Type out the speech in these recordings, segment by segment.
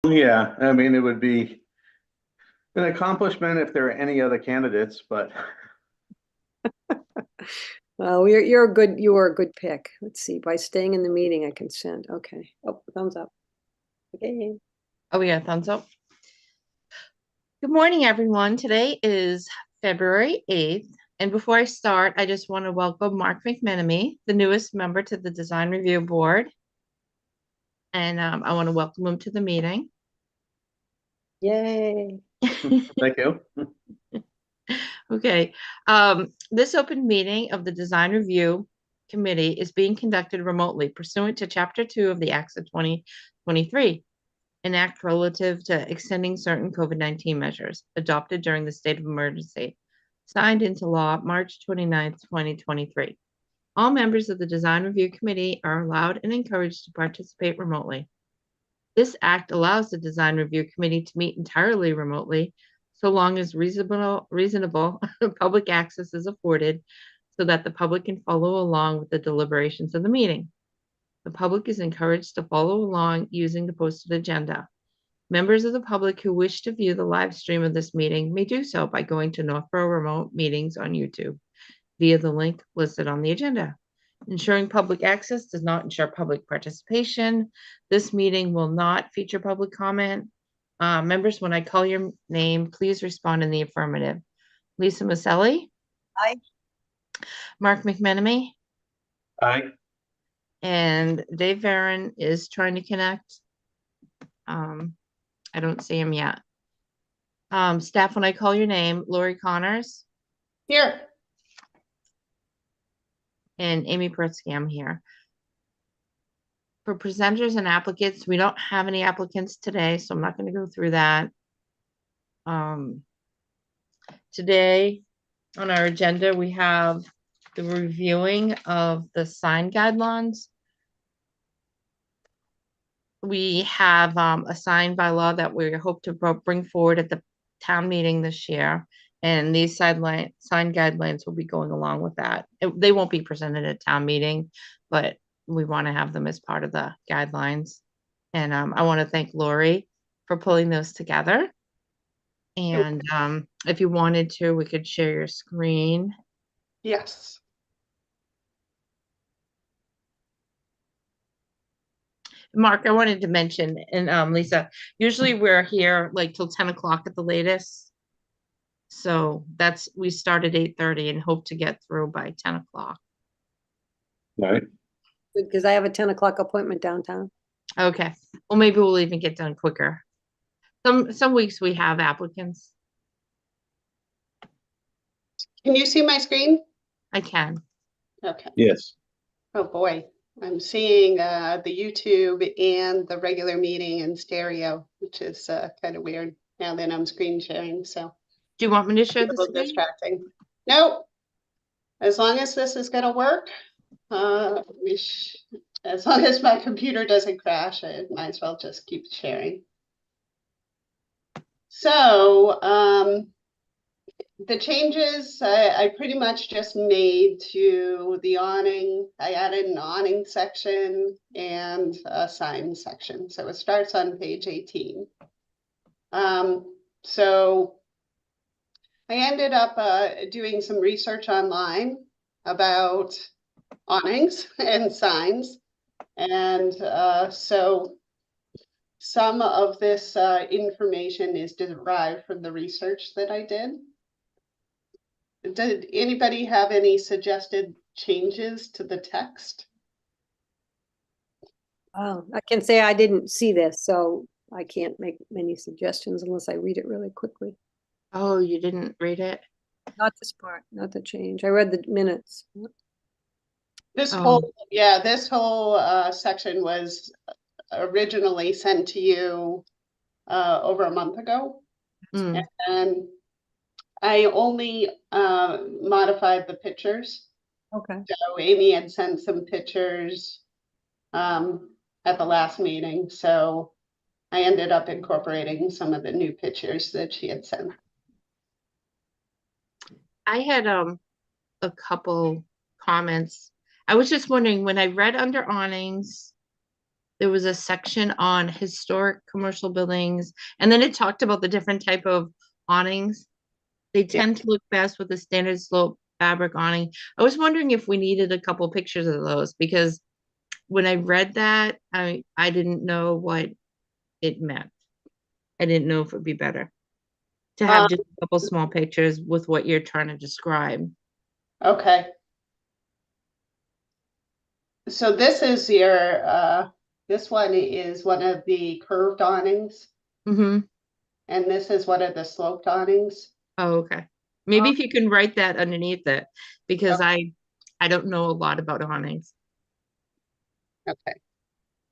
Yeah, I mean, it would be an accomplishment if there are any other candidates, but Well, you were a good pick. Let's see, by staying in the meeting, I can send. Okay. Oh, thumbs up. Okay. Oh, yeah, thumbs up. Good morning, everyone. Today is February 8th. And before I start, I just want to welcome Mark McMenemy, the newest member to the Design Review Board. And I want to welcome him to the meeting. Yay. thank you. Okay. This open meeting of the Design Review Committee is being conducted remotely pursuant to Chapter 2 of the Acts of 2023, an act relative to extending certain COVID-19 measures adopted during the state of emergency, signed into law March 29th, 2023. All members of the Design Review Committee are allowed and encouraged to participate remotely. This act allows the Design Review Committee to meet entirely remotely, so long as reasonable public access is afforded so that the public can follow along with the deliberations of the meeting. The public is encouraged to follow along using the posted agenda. Members of the public who wish to view the live stream of this meeting may do so by going to Northborough Remote Meetings on YouTube via the link listed on the agenda. Ensuring public access does not ensure public participation. This meeting will not feature public comment. Members, when I call your name, please respond in the affirmative. Lisa Maselli? Aye. Mark McMenemy? Aye. And Dave Varon is trying to connect. I don't see him yet. Staff, when I call your name, Lori Connors? Here. And Amy Pritzky, I'm here. For presenters and applicants, we don't have any applicants today, so I'm not going to go through that. Today on our agenda, we have the reviewing of the sign guidelines. We have a sign bylaw that we hope to bring forward at the town meeting this year. And these sign guidelines will be going along with that. They won't be presented at town meeting, but we want to have them as part of the guidelines. And I want to thank Lori for pulling those together. And if you wanted to, we could share your screen. Yes. Mark, I wanted to mention, and Lisa, usually we're here like till 10 o'clock at the latest. So we start at 8:30 and hope to get through by 10 o'clock. All right. Because I have a 10 o'clock appointment downtown. Okay. Well, maybe we'll even get done quicker. Some weeks we have applicants. Can you see my screen? I can. Okay. Yes. Oh boy. I'm seeing the YouTube and the regular meeting in stereo, which is kind of weird now that I'm screen sharing. So Do you want me to share a the little screen? distracting. No, as long as this is going to work, as long as my computer doesn't crash, I might as well just keep sharing. So the changes I pretty much just made to the awning. I added an awning section and a sign section. So it starts on page 18. So I ended up doing some research online about awnings and signs. And so some of this information is derived from the research that I did. Did anybody have any suggested changes to the text? Oh, I can say I didn't see this, so I can't make many suggestions unless I read it really quickly. Oh, you didn't read it? Not this part, not the change. I read the minutes. This whole section was originally sent to you over a month ago. And I only modified the pictures. Okay. So Amy had sent some pictures at the last meeting. So I ended up incorporating some of the new pictures that she had sent. I had a couple comments. I was just wondering, when I read under awnings, there was a section on historic commercial buildings, and then it talked about the different type of awnings. They tend to look best with a standard slope fabric awning. I was wondering if we needed a couple pictures of those, because when I read that, I didn't know what it meant. I didn't know if it'd be better to have just a couple small pictures with what you're trying to describe. Okay. So this is your, this one is one of the curved awnings, Mm-hmm. and this is one of the sloped awnings. Oh, okay. Maybe if you can write that underneath it, because I don't know a lot about awnings. Okay.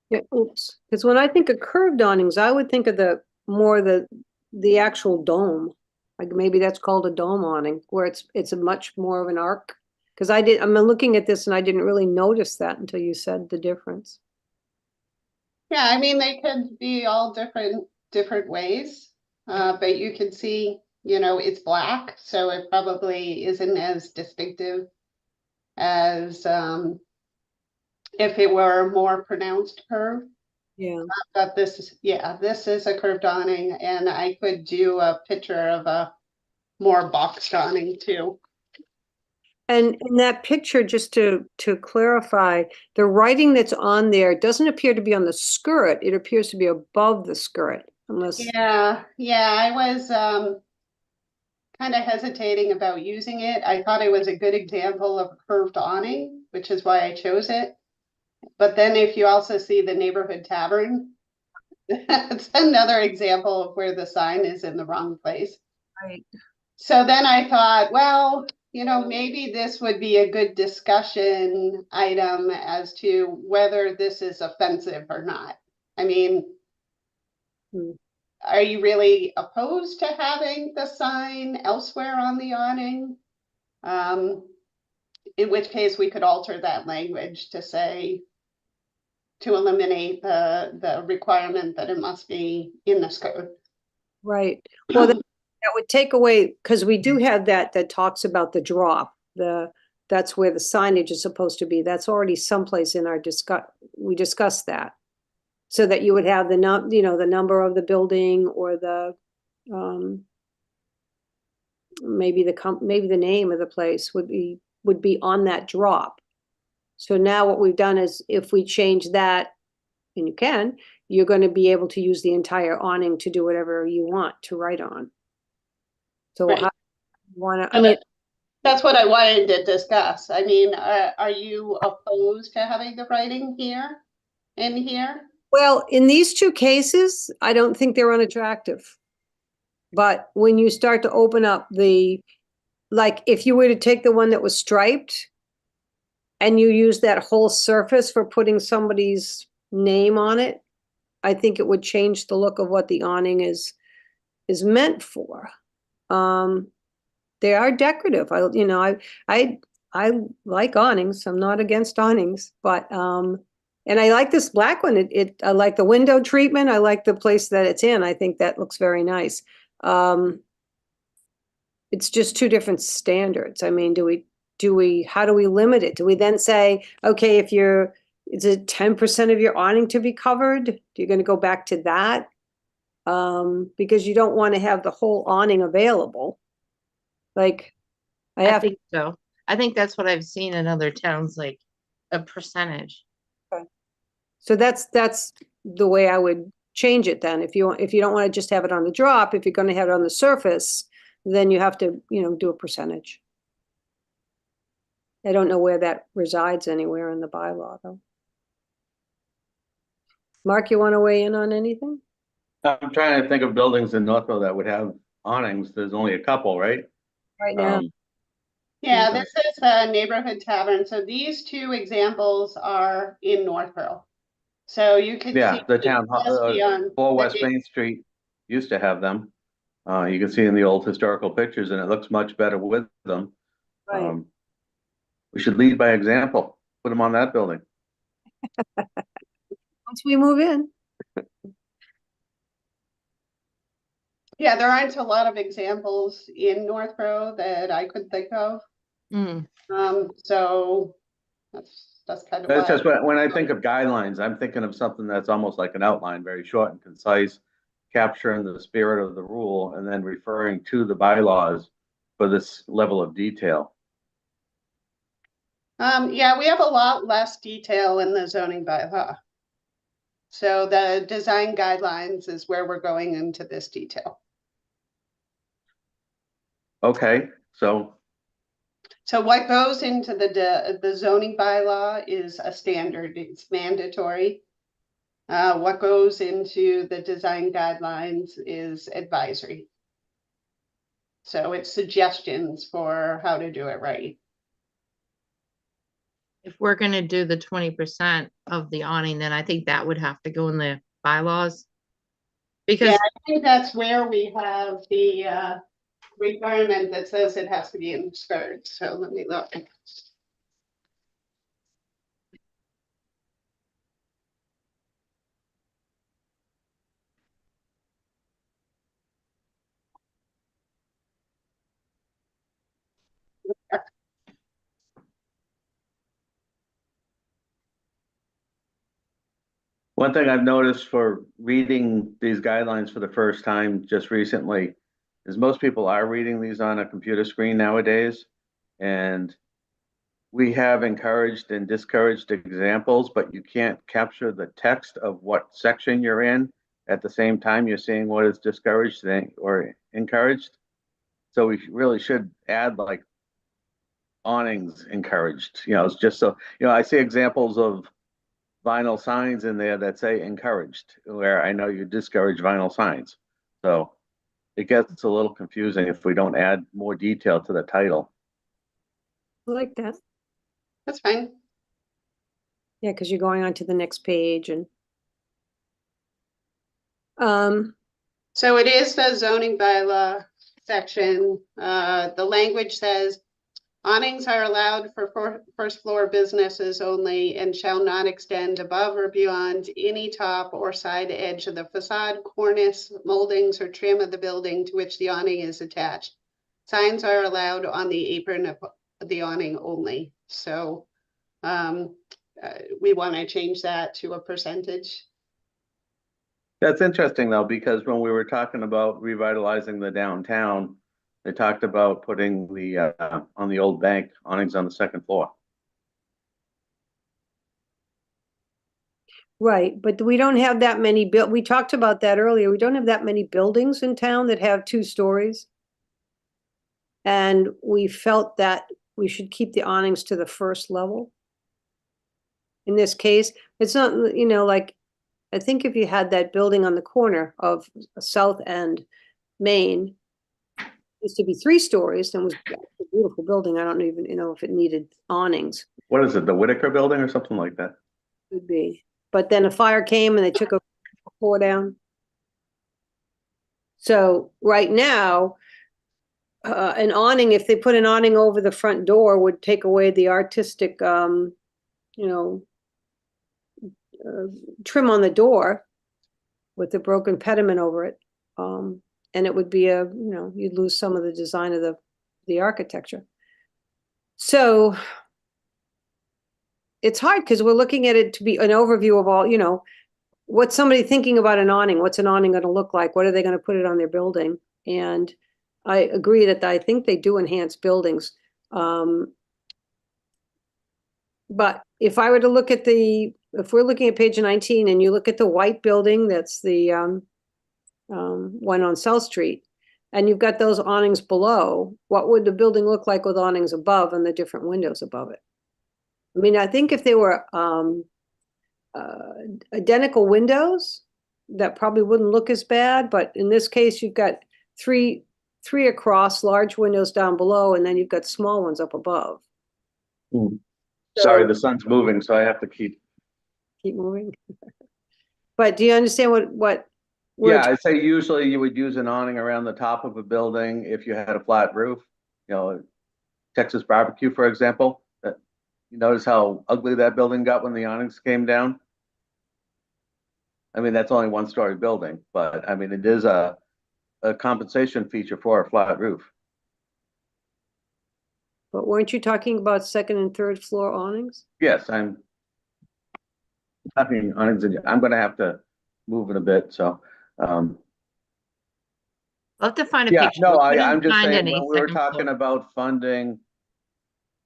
Yeah, oops. Because when I think of curved awnings, I would think of the actual dome. Like maybe that's called a dome awning, where it's a much more of an arc. Because I'm looking at this and I didn't really notice that until you said the difference. Yeah, I mean, they could be all different ways, but you can see, you know, it's black, so it probably isn't as distinctive as if it were a more pronounced curve. Yeah. But this is a curved awning, and I could do a picture of a more boxed awning too. And in that picture, just to clarify, the writing that's on there doesn't appear to be on the skirt. It appears to be above the skirt, unless. Yeah, I was kind of hesitating about using it. I thought it was a good example of a curved awning, which is why I chose it. But then if you also see the neighborhood tavern, it's another example of where the sign is in the wrong place. Right. So then I thought, well, you know, maybe this would be a good discussion item as to whether this is offensive or not. I mean, are you really opposed to having the sign elsewhere on the awning? In which case we could alter that language to say, to eliminate the requirement that it must be in the skirt. Right. Well, that would take away, because we do have that talks about the drop. That's where the signage is supposed to be. That's already someplace in our we discussed that. So that you would have the the number of the building, or the maybe the name of the place would be on that drop. So now what we've done is, if we change that, and you're going to be able to use the entire awning to do whatever you want to write on. So Right. how you want to, I mean, that's what I wanted to discuss. I mean, are you opposed to having the writing here, in here? well, in these two cases, I don't think they're unattractive. But when you start to open up like if you were to take the one that was striped and you use that whole surface for putting somebody's name on it, I think it would change the look of what the awning is meant for. They are decorative. I like awnings. I'm not against awnings, but and I like this black one. I like the window treatment. I like the place that it's in. I think that looks very nice. It's just two different standards. I mean, how do we limit it? Do we then say, okay, is it 10% of your awning to be covered? You're going to go back to that? Because you don't want to have the whole awning available. Like, I think so. I think that's what I've seen in other towns, like a percentage. Okay. So that's the way I would change it then. If you don't want to just have it on the drop, if you're going to have it on the surface, then you have to, do a percentage. I don't know where that resides anywhere in the bylaw, though. Mark, you want to weigh in on anything? I'm trying to think of buildings in Northville that would have awnings. There's only a couple, right? Right now. Yeah, this is a neighborhood tavern. So these two examples are in Northborough. So you can Yeah, see the town, on 4 West Main Street used to have them. You can see in the old historical pictures, and it looks much better with them. Right. We should lead by example, put them on that building. Once we move in. Yeah, there aren't a lot of examples in Northborough that I could think of. Mm. So that's That's kind of That's why. just when I think of guidelines, I'm thinking of something that's almost like an outline, very short and concise, capturing the spirit of the rule and then referring to the bylaws for this level of detail. Yeah, we have a lot less detail in the zoning bylaw. So the design guidelines is where we're going into this detail. Okay, so So what goes into the zoning bylaw is a standard, it's mandatory. What goes into the design guidelines is advisory. So it's suggestions for how to do it right. If we're gonna do the 20% of the awning, then I think that would have to go in the bylaws. Because Yeah, I think that's where we have the requirement that says it has to be in skirt. So let me look. one thing I've noticed for reading these guidelines for the first time just recently is most people are reading these on a computer screen nowadays. And we have encouraged and discouraged examples, but you can't capture the text of what section you're in at the same time you're seeing what is discouraged or encouraged. So we really should add like awnings encouraged, it's just so, I see examples of vinyl signs in there that say encouraged, where I know you discourage vinyl signs. So it gets a little confusing if we don't add more detail to the title. I like that. That's fine. Yeah, because you're going on to the next page and um, So it is the zoning bylaw section. The language says awnings are allowed for first floor businesses only and shall not extend above or beyond any top or side edge of the facade, cornice, moldings, or trim of the building to which the awning is attached. Signs are allowed on the apron of the awning only. So we want to change that to a percentage. That's interesting though, because when we were talking about revitalizing the downtown, they talked about putting the on the old bank awnings on the second floor. right, but we don't have that many we talked about that earlier. We don't have that many buildings in town that have 2 stories. And we felt that we should keep the awnings to the first level. In this case, it's not, like, I think if you had that building on the corner of South End, Main, used to be 3 stories and was a beautiful building. I don't even know if it needed awnings. What is it, the Whitaker building or something like that? Could be. But then a fire came and they took a floor down. So right now, an awning, if they put an awning over the front door, would take away the artistic, trim on the door with the broken pediment over it. And it would be you'd lose some of the design of the architecture. So it's hard because we're looking at it to be an overview of all, what's somebody thinking about an awning? What's an awning going to look like? What are they going to put it on their building? And I agree that I think they do enhance buildings. But if I were to look at if we're looking at page 19 and you look at the white building, that's the one on South Street, and you've got those awnings below, what would the building look like with awnings above and the different windows above it? I mean, I think if they were identical windows, that probably wouldn't look as bad, but in this case, you've got three across, large windows down below, and then you've got small ones up above. Sorry, So- the sun's moving, so I have to keep moving. But do you understand what Yeah, I'd say usually you would use an awning around the top of a building if you had a flat roof, Texas barbecue, for example. You notice how ugly that building got when the awnings came down? I mean, that's only 1-story building, but I mean, it is a compensation feature for a flat roof. But weren't you talking about second and third floor awnings? Yes, I'm talking on, I'm gonna have to move it a bit, so, I'll have to find a yeah, picture. no, We I'm couldn't just find saying, any when we were second talking floor. about funding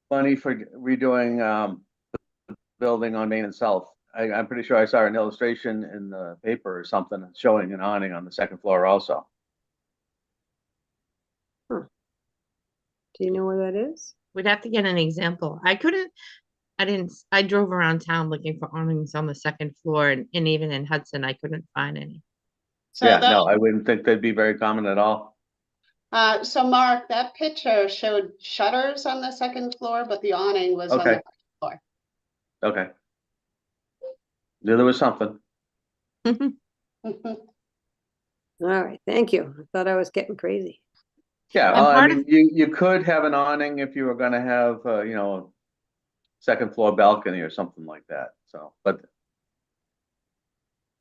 money for redoing, the building on Main and South, I'm pretty sure I saw an illustration in the paper or something showing an awning on the second floor also. Do you know where that is? We'd have to get an example. I drove around town looking for awnings on the second floor and even in Hudson, I couldn't find any. So Yeah, the, no, I wouldn't think they'd be very common at all. so Mark, that picture showed shutters on the second floor, but the awning was on the Okay. first floor. Okay. Yeah, there was something. All right, thank you. I thought I was getting crazy. Yeah, And well, I part mean, of- you could have an awning if you were gonna have, you know, a second floor balcony or something like that, so, but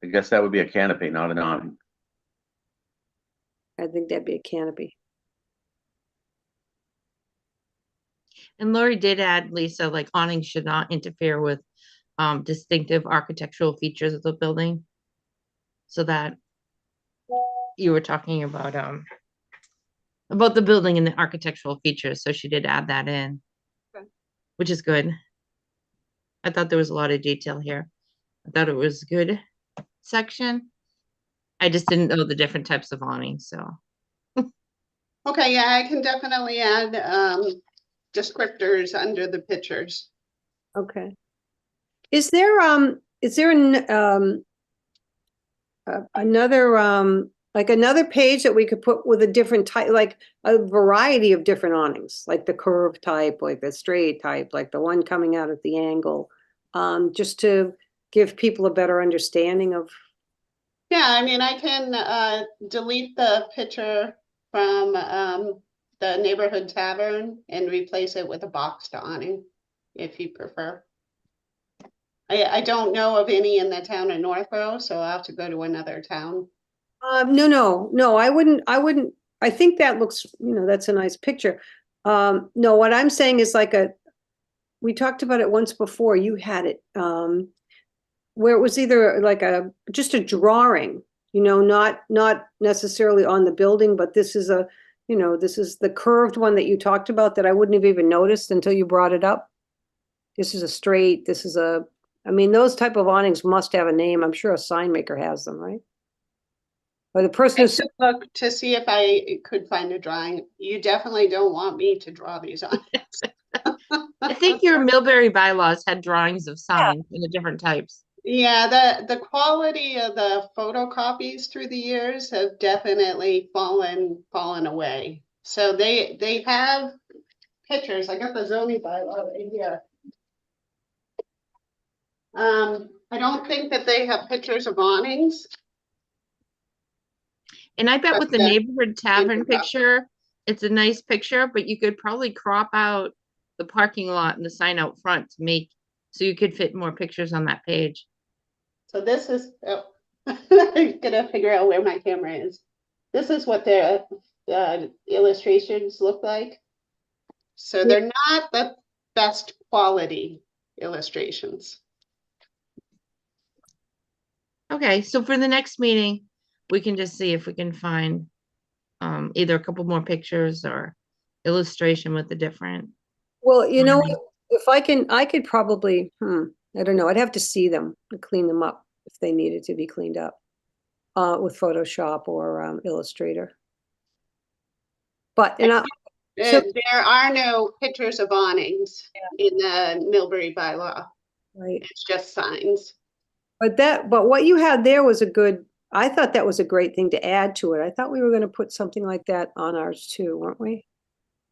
I guess that would be a canopy, not an awning. I think that'd be a canopy. And Lori did add, Lisa, like awnings should not interfere with distinctive architectural features of the building. So that you were talking about the building and the architectural features. So she did add that in, Okay. which is good. I thought there was a lot of detail here. I thought it was good section. I just didn't know the different types of awnings, so. Okay, yeah, I can definitely add descriptors under the pictures. Okay. Is there another like another page that we could put with a different type, like a variety of different awnings, like the curved type, like the straight type, like the one coming out at the angle, just to give people a better understanding of. Yeah, I mean, I can delete the picture from the neighborhood tavern and replace it with a boxed awning, if you prefer. I don't know of any in the town of Northborough, so I'll have to go to another town. No, I wouldn't, I think that looks, that's a nice picture. No, what I'm saying is like we talked about it once before, you had it, where it was either like just a drawing, not necessarily on the building, but this is this is the curved one that you talked about that I wouldn't have even noticed until you brought it up. This is a straight, I mean, those type of awnings must have a name. I'm sure a sign maker has them, right? Or the person I who's, should look to see if I could find a drawing. You definitely don't want me to draw these on. I think your Millbury bylaws had drawings of signs in the different types. Yeah, the quality of the photocopies through the years have definitely fallen away. So they have pictures. I got the zoning bylaw right here. I don't think that they have pictures of awnings. And I bet with the Okay. neighborhood tavern Interesting. picture, it's a nice picture, but you could probably crop out the parking lot and the sign out front to make, so you could fit more pictures on that page. So this is, oh, I'm gonna figure out where my camera is. This is what their illustrations look like. So they're not the best quality illustrations. Okay, so for the next meeting, we can just see if we can find either a couple more pictures or illustration with the different. well, if I could probably, I don't know, I'd have to see them and clean them up if they needed to be cleaned up with Photoshop or Illustrator. But, so, There are no pictures of awnings in the Millbury bylaw. right. It's just signs. But what you had there was I thought that was a great thing to add to it. I thought we were going to put something like that on ours too, weren't we?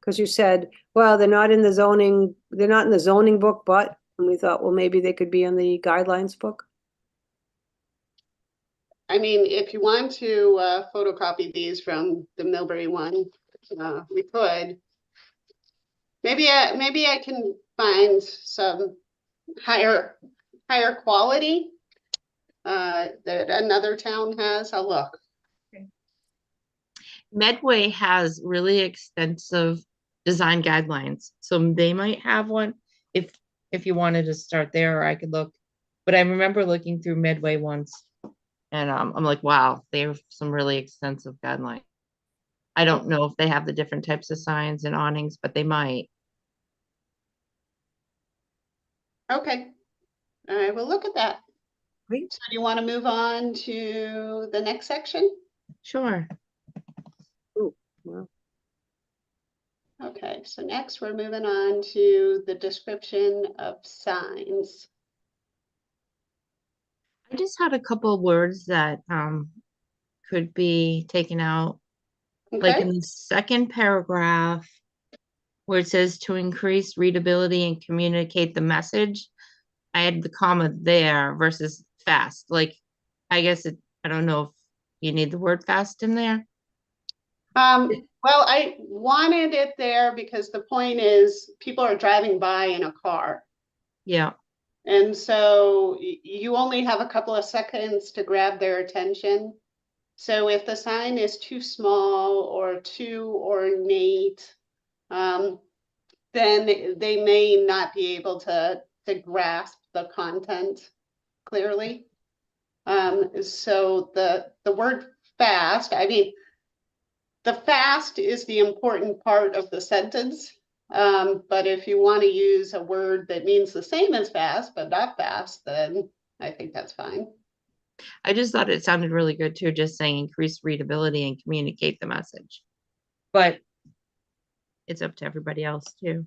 Because you said, well, they're not in the zoning book, but, and we thought, well, maybe they could be in the guidelines book. I mean, if you want to photocopy these from the Millbury one, we could. Maybe I can find some higher quality that another town has. I'll look. Medway has really extensive design guidelines. So they might have one if you wanted to start there, or I could look. But I remember looking through Midway once, and I'm like, wow, they have some really extensive guidelines. I don't know if they have the different types of signs and awnings, but they might. Okay, I will look at that. Great. So do you want to move on to the next section? Sure. Ooh, well, Okay, so next we're moving on to the description of signs. I just had a couple of words that could be taken out. Like in Okay, the second paragraph, where it says to increase readability and communicate the message, I had the comma there versus fast. Like, I guess I don't know if you need the word fast in there. well, I wanted it there because the point is people are driving by in a car. Yeah. And so you only have a couple of seconds to grab their attention. So if the sign is too small or too ornate, then they may not be able to grasp the content clearly. So the word fast, I mean, the fast is the important part of the sentence. But if you want to use a word that means the same as fast, but not fast, then I think that's fine. I just thought it sounded really good too, just saying increase readability and communicate the message. But it's up to everybody else too.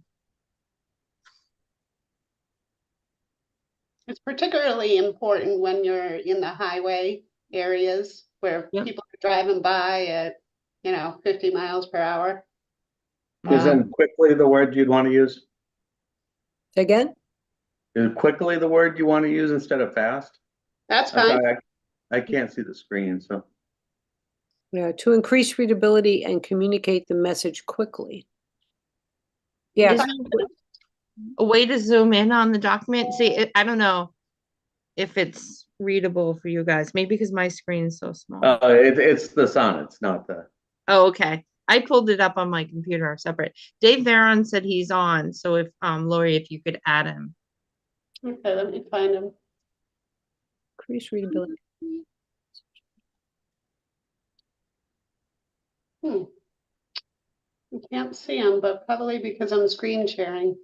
It's particularly important when you're in the highway areas where Yep. people are driving by at, 50 miles per hour. Isn't quickly the word you'd want to use? again, Is quickly the word you want to use instead of fast? That's I'm fine. sorry, I can't see the screen, so. yeah, to increase readability and communicate the message quickly. Yeah, Is there a way to zoom in on the document? See, I don't know if it's readable for you guys. Maybe because my screen is so small. It's the sonnets, not the. Oh, okay. I pulled it up on my computer separate. Dave Varon said he's on. So if Lori, if you could add him. Okay, let me find them. increase readability. I can't see them, but probably because I'm screen sharing.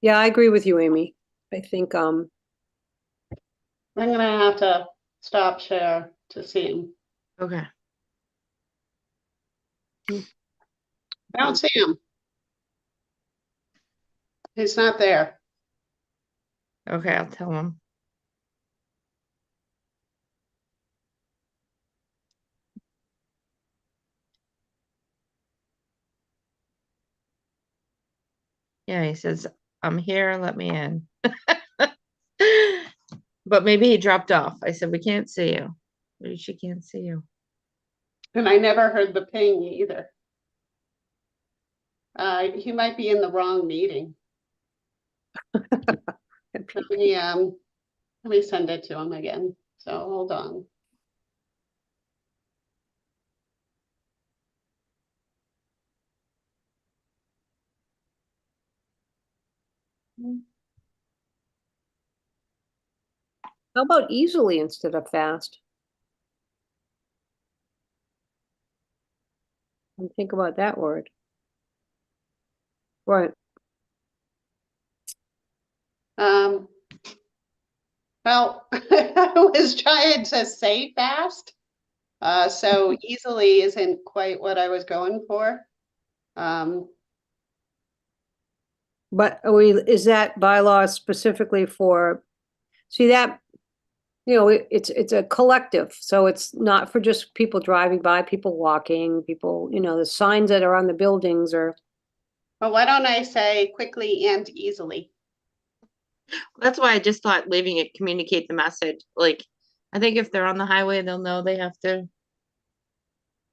Yeah, I agree with you, Amy. I think I'm gonna have to stop share to see him. Okay. I don't see him. He's not there. Okay, I'll tell him. Yeah, he says, I'm here, let me in. But maybe he dropped off. I said, we can't see you. She can't see you. And I never heard the ping either. He might be in the wrong meeting. Let me send it to him again. So hold on. how about easily instead of fast? And think about that word. Right. Well, I was trying to say fast. So easily isn't quite what I was going for. But is that bylaw specifically for, see that, it's a collective, so it's not for just people driving by, people walking, people, the signs that are on the buildings are, But why don't I say quickly and easily? That's why I just thought leaving it communicate the message. Like, I think if they're on the highway, they'll know they have to,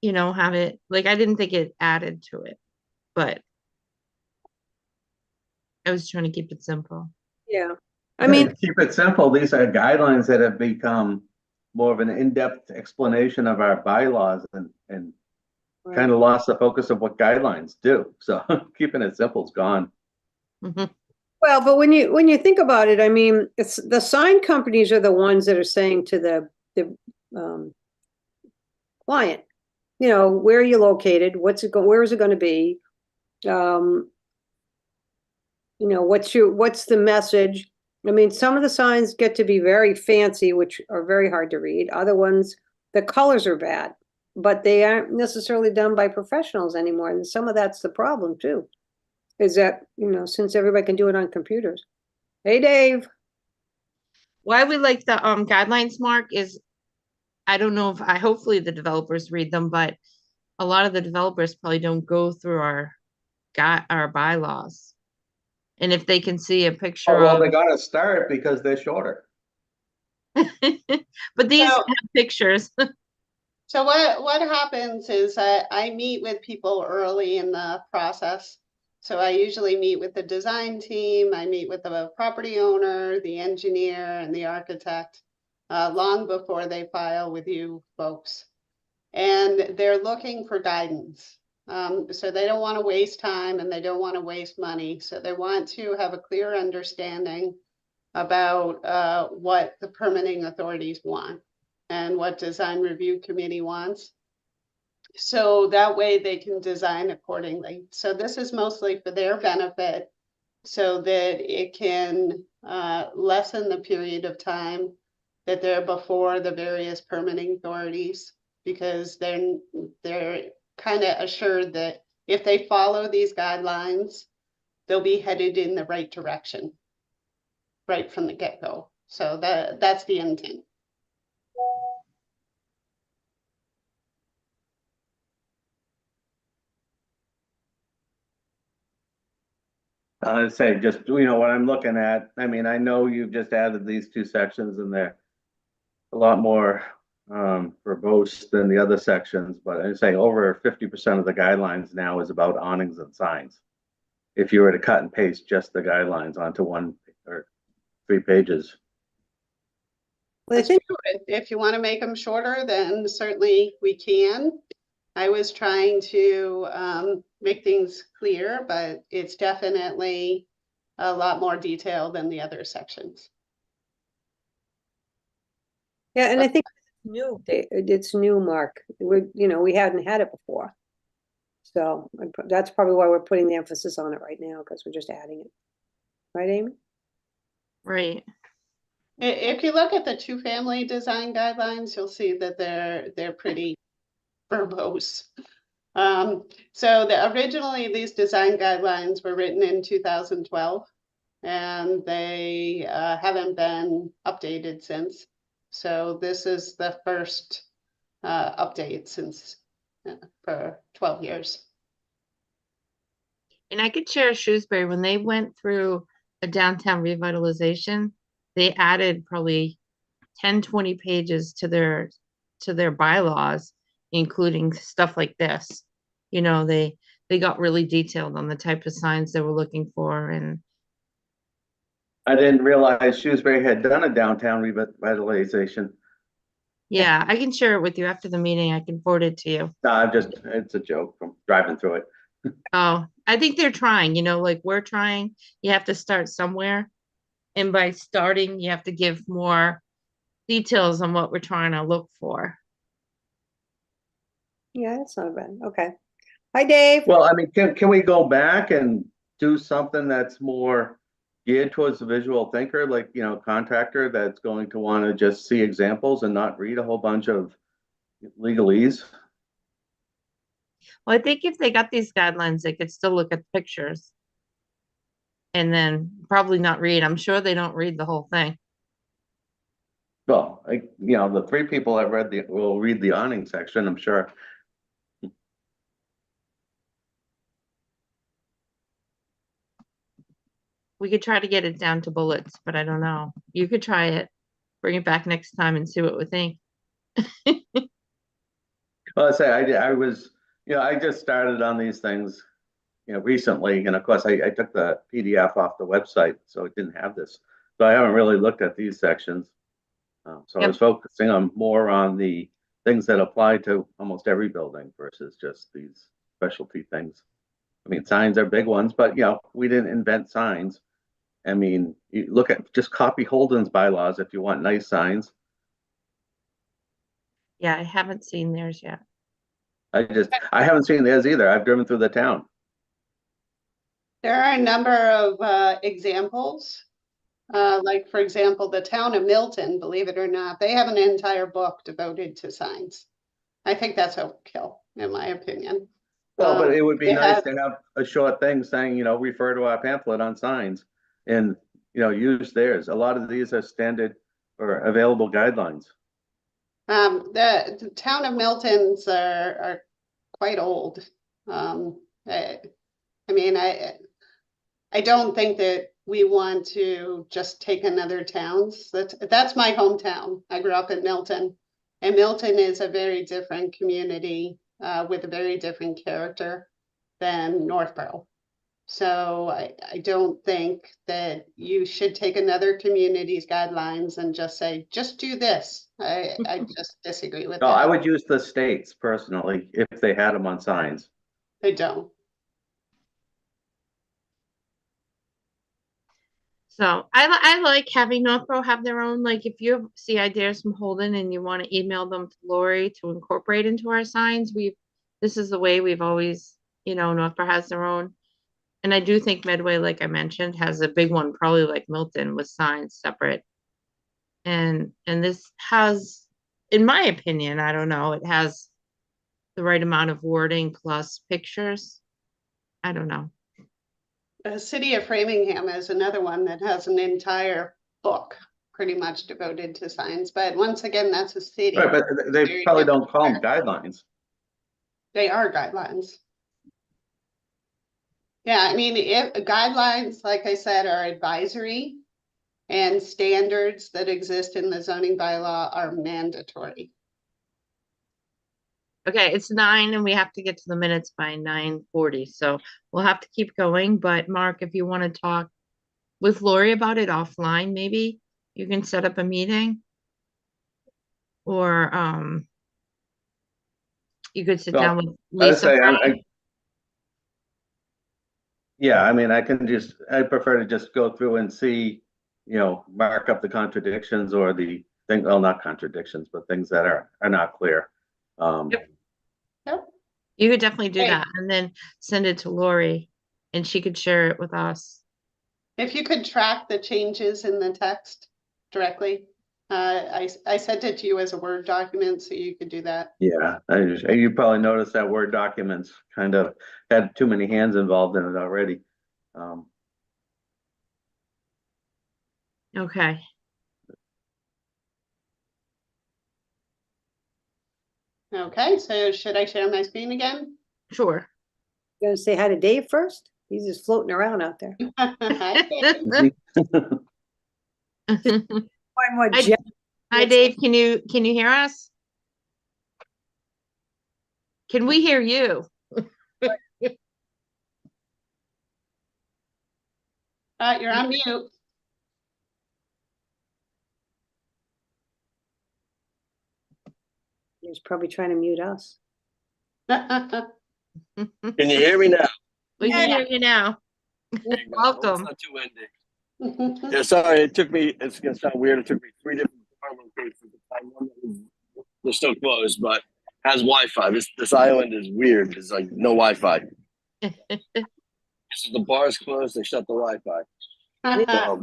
have it. Like, I didn't think it added to it, but I was trying to keep it simple. yeah. I mean, Keep it simple. These are guidelines that have become more of an in-depth explanation of our bylaws and kind of lost the focus of what guidelines do. So keeping it simple is gone. Mhm. Well, but when you think about it, I mean, it's the sign companies are the ones that are saying to the client, you know, where are you located? Where is it going to be? You know, what's the message? I mean, some of the signs get to be very fancy, which are very hard to read. Other ones, the colors are bad, but they aren't necessarily done by professionals anymore. And some of that's the problem too, is that, you know, since everybody can do it on computers. Hey, Dave. Why we like the guidelines, Mark, is I don't know if hopefully the developers read them, but a lot of the developers probably don't go through our bylaws. And if they can see a picture Oh, well, of, they got to start because they're shorter. but these So- have pictures. So what happens is I meet with people early in the process. So I usually meet with the design team, I meet with the property owner, the engineer, and the architect, long before they file with you folks. And they're looking for guidance. So they don't want to waste time and they don't want to waste money. So they want to have a clear understanding about what the permitting authorities want and what design review committee wants. So that way they can design accordingly. So this is mostly for their benefit so that it can lessen the period of time that they're before the various permitting authorities, because they're kind of assured that if they follow these guidelines, they'll be headed in the right direction right from the get-go. So that's the intent. I'd say just, you know, what I'm looking at, I mean, I know you've just added these two sections and they're a lot more verbose than the other sections, but I'd say over 50% of the guidelines now is about awnings and signs. If you were to cut and paste just the guidelines onto 1 or 3 pages. Well, I That's think true. If you want to make them shorter, then certainly we can. I was trying to make things clear, but it's definitely a lot more detailed than the other sections. Yeah, and I think it's new, Mark. You know, we hadn't had it before. So that's probably why we're putting the emphasis on it right now, because we're just adding it. Right, Amy? Right. If you look at the two-family design guidelines, you'll see that they're pretty verbose. So originally these design guidelines were written in 2012, and they haven't been updated since. So this is the first update since for 12 years. And I could share Shrewsbury, when they went through a downtown revitalization, they added probably 10, 20 pages to their bylaws, including stuff like this. You know, they got really detailed on the type of signs they were looking for. And I didn't realize Shrewsbury had done a downtown revitalization. yeah, I can share it with you after the meeting. I can forward it to you. No, it's a joke. I'm driving through it. Oh, I think they're trying, you know, like we're trying. You have to start somewhere. And by starting, you have to give more details on what we're trying to look for. Yeah, that's not bad. Okay. Hi, Dave. Well, I mean, can we go back and do something that's more geared towards the visual thinker, like, you know, contractor that's going to want to just see examples and not read a whole bunch of legalese? Well, I think if they got these guidelines, they could still look at the pictures and then probably not read. I'm sure they don't read the whole thing. Well, you know, the 3 people that will read the awning section, I'm sure. We could try to get it down to bullets, but I don't know. You could try it, bring it back next time and see what we think. Well, I say I was, you know, I just started on these things, you know, recently, and of course I took the PDF off the website, so it didn't have this. So I haven't really looked at these sections. So I was focusing on more on the things that apply to almost every building versus just these specialty things. I mean, signs are big ones, but you know, we didn't invent signs. I mean, you look at, just copy Holden's bylaws if you want nice signs. Yeah, I haven't seen theirs yet. I haven't seen theirs either. I've driven through the town. There are a number of examples. Like, for example, the town of Milton, believe it or not, they have an entire book devoted to signs. I think that's overkill, in my opinion. Well, but it would be They nice have- to have a short thing saying, you know, refer to our pamphlet on signs and, you know, use theirs. A lot of these are standard or available guidelines. The town of Milton's are quite old. I mean, I don't think that we want to just take another town's. That's my hometown. I grew up in Milton, and Milton is a very different community with a very different character than Northborough. So I don't think that you should take another community's guidelines and just say, just do this. I just disagree with No, that. I would use the states personally if they had them on signs. I don't. So I like having Northborough have their own, like if you see ideas from Holden and you want to email them to Lori to incorporate into our signs, this is the way we've always, you know, Northborough has their own. And I do think Medway, like I mentioned, has a big one, probably like Milton with signs separate. And this has, in my opinion, I don't know, it has the right amount of wording plus pictures. I don't know. The city of Framingham is another one that has an entire book pretty much devoted to signs. But once again, that's a city. Right, but they Very probably don't different. call them guidelines. They are guidelines. Yeah, I mean, if guidelines, like I said, are advisory, and standards that exist in the zoning bylaw are mandatory. Okay, it's 9 and we have to get to the minutes by 9:40, so we'll have to keep going. But Mark, if you want to talk with Lori about it offline, maybe you can set up a meeting. Or you could sit Well, down with I'd Lisa. say, yeah, I mean, I prefer to just go through and see, you know, mark up the contradictions or the thing, well, not contradictions, but things that are not clear. Yep. Yep. You could definitely do Hey. that and then send it to Lori and she could share it with us. If you could track the changes in the text directly, I sent it to you as a Word document, so you could do that. Yeah, you probably noticed that Word documents kind of had too many hands involved in it already. Okay. Okay, so should I share my screen again? Sure. You gonna say hi to Dave first? He's just floating around out there. Hi, Find what Hi, Jeff- Hi, Dave. Can you hear us? Can we hear you? you're on mute. He's probably trying to mute us. Can you hear me now? We can hear you now. There you go. Welcome. It's not too windy. Yeah, sorry, it's gonna sound weird. It took me 3 different car locations to find one that was, they're still closed, but has Wi-Fi. This island is weird. There's like no Wi-Fi. So the bar's closed, they shut the Wi-Fi. So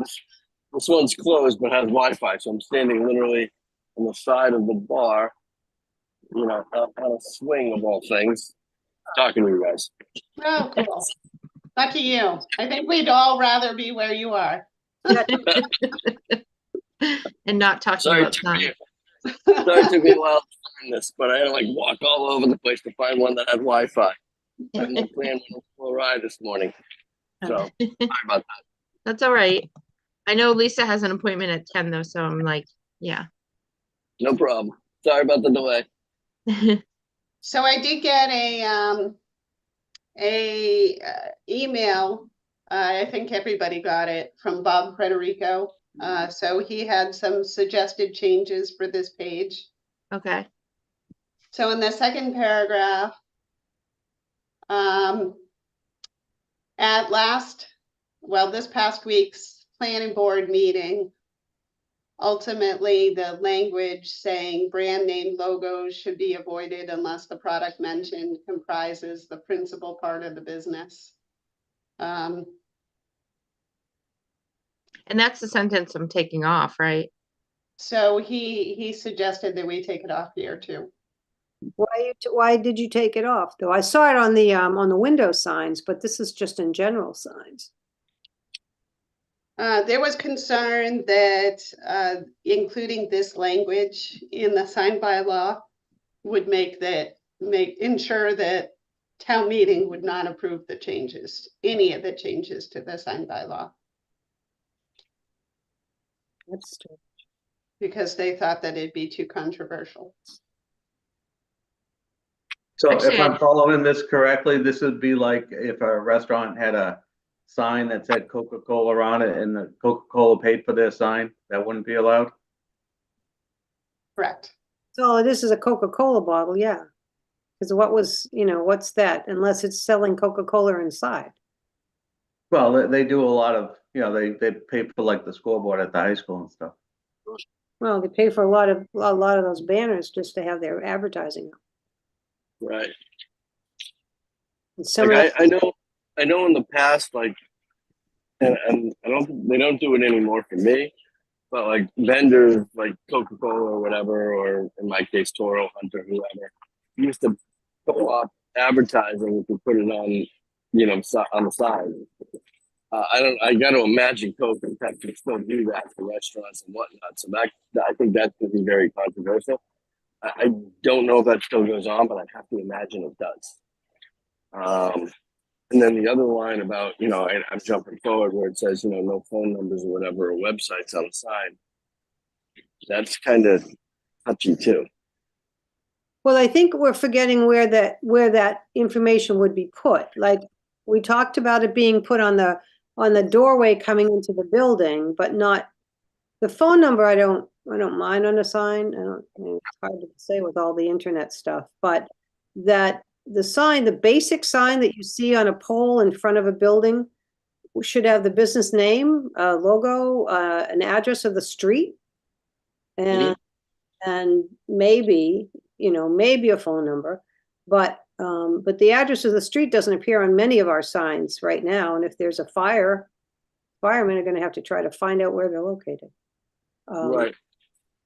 this one's closed but has Wi-Fi. So I'm standing literally on the side of the bar, you know, on a swing of all things, talking to you guys. Oh, cool. Lucky you. I think we'd all rather be where you are. And not talking Sorry, about signs. it took me a while to find this, but I had to like walk all over the place to find one that had Wi-Fi. I had no plan on a full ride this morning. So sorry about that. That's all right. I know Lisa has an appointment at 10 though, so I'm like, yeah. No problem. Sorry about the delay. So I did get a email. I think everybody got it from Bob Frederico. So he had some suggested changes for this page. Okay. So in the second paragraph, this past week's planning board meeting, ultimately the language saying brand name logos should be avoided unless the product mentioned comprises the principal part of the business. And that's the sentence I'm taking off, right? So he suggested that we take it off here too. Why did you take it off though? I saw it on the window signs, but this is just in general signs. There was concern that including this language in the sign bylaw would ensure that town meeting would not approve any of the changes to the sign bylaw, That's true. because they thought that it'd be too controversial. So if Actually, I'm following this correctly, this would be like if a restaurant had a sign that said Coca-Cola on it and the Coca-Cola paid for their sign, that wouldn't be allowed? Correct. So this is a Coca-Cola bottle, yeah. Because what's that? Unless it's selling Coca-Cola inside. Well, they do a lot of, they pay for like the scoreboard at the high school and stuff. Well, they pay for a lot of those banners just to have their advertising. Right. And some Like of I know in the past, like, and they don't do it anymore for me, but like vendors like Coca-Cola or whatever, or in my case, Toro, Hunter, whoever, used to go up advertising if you put it on, on the side. I got to imagine Coke and Pepsi still do that for restaurants and whatnot. So I think that could be very controversial. I don't know if that still goes on, but I have to imagine it does. And then the other line about, I'm jumping forward where it says, no phone numbers or whatever, or websites on the side. That's kind of touchy too. Well, I think we're forgetting where that information would be put. Like we talked about it being put on the doorway coming into the building, but not the phone number. I don't mind on a sign. It's hard to say with all the internet stuff, but that the sign, the basic sign that you see on a pole in front of a building should have the business name, logo, an address of the street, and maybe a phone number, but the address of the street doesn't appear on many of our signs right now. And if there's a fire, firemen are going to have to try to find out where they're located. Right.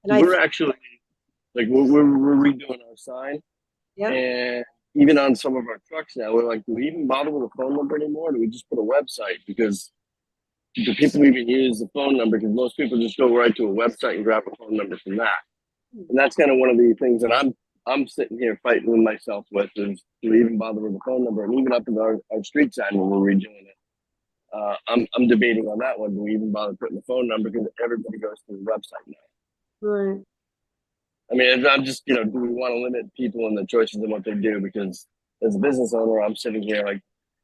And we're actually like we're redoing our sign, and even on some of our trucks now, we're like, do we even bother with a phone number anymore? Or do we just put a website? Because do people even use the phone number? Because most people just go right to a website and grab a phone number from that. And that's kind of one of the things that I'm sitting here fighting with myself with is, do we even bother with the phone number? And even up in our street sign when we're redoing it, I'm debating on that one. Do we even bother putting the phone number? Because everybody goes to the website now. right. I mean, I'm just, do we want to limit people and the choices of what they do? Because as a business owner, I'm sitting here like,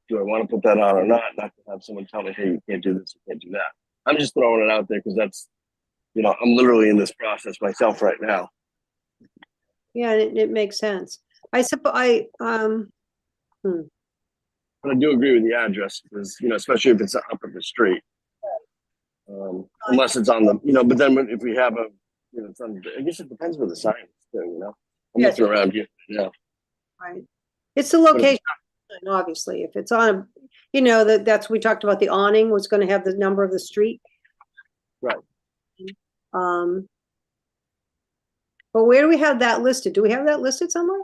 do I want to put that on or not? Not to have someone tell me, hey, you can't do this, you can't do that. I'm just throwing it out there because that's, I'm literally in this process myself right now. Yeah, it makes sense. I suppose But I do agree with the address because, especially if it's up at the street. Unless it's on the, but then if we have it's on, I guess it depends where the sign is too, I'm looking around here. Yeah. Right. It's the location, obviously. If it's on, that's we talked about the awning was going to have the number of the street. Right. But where do we have that listed? Do we have that listed somewhere?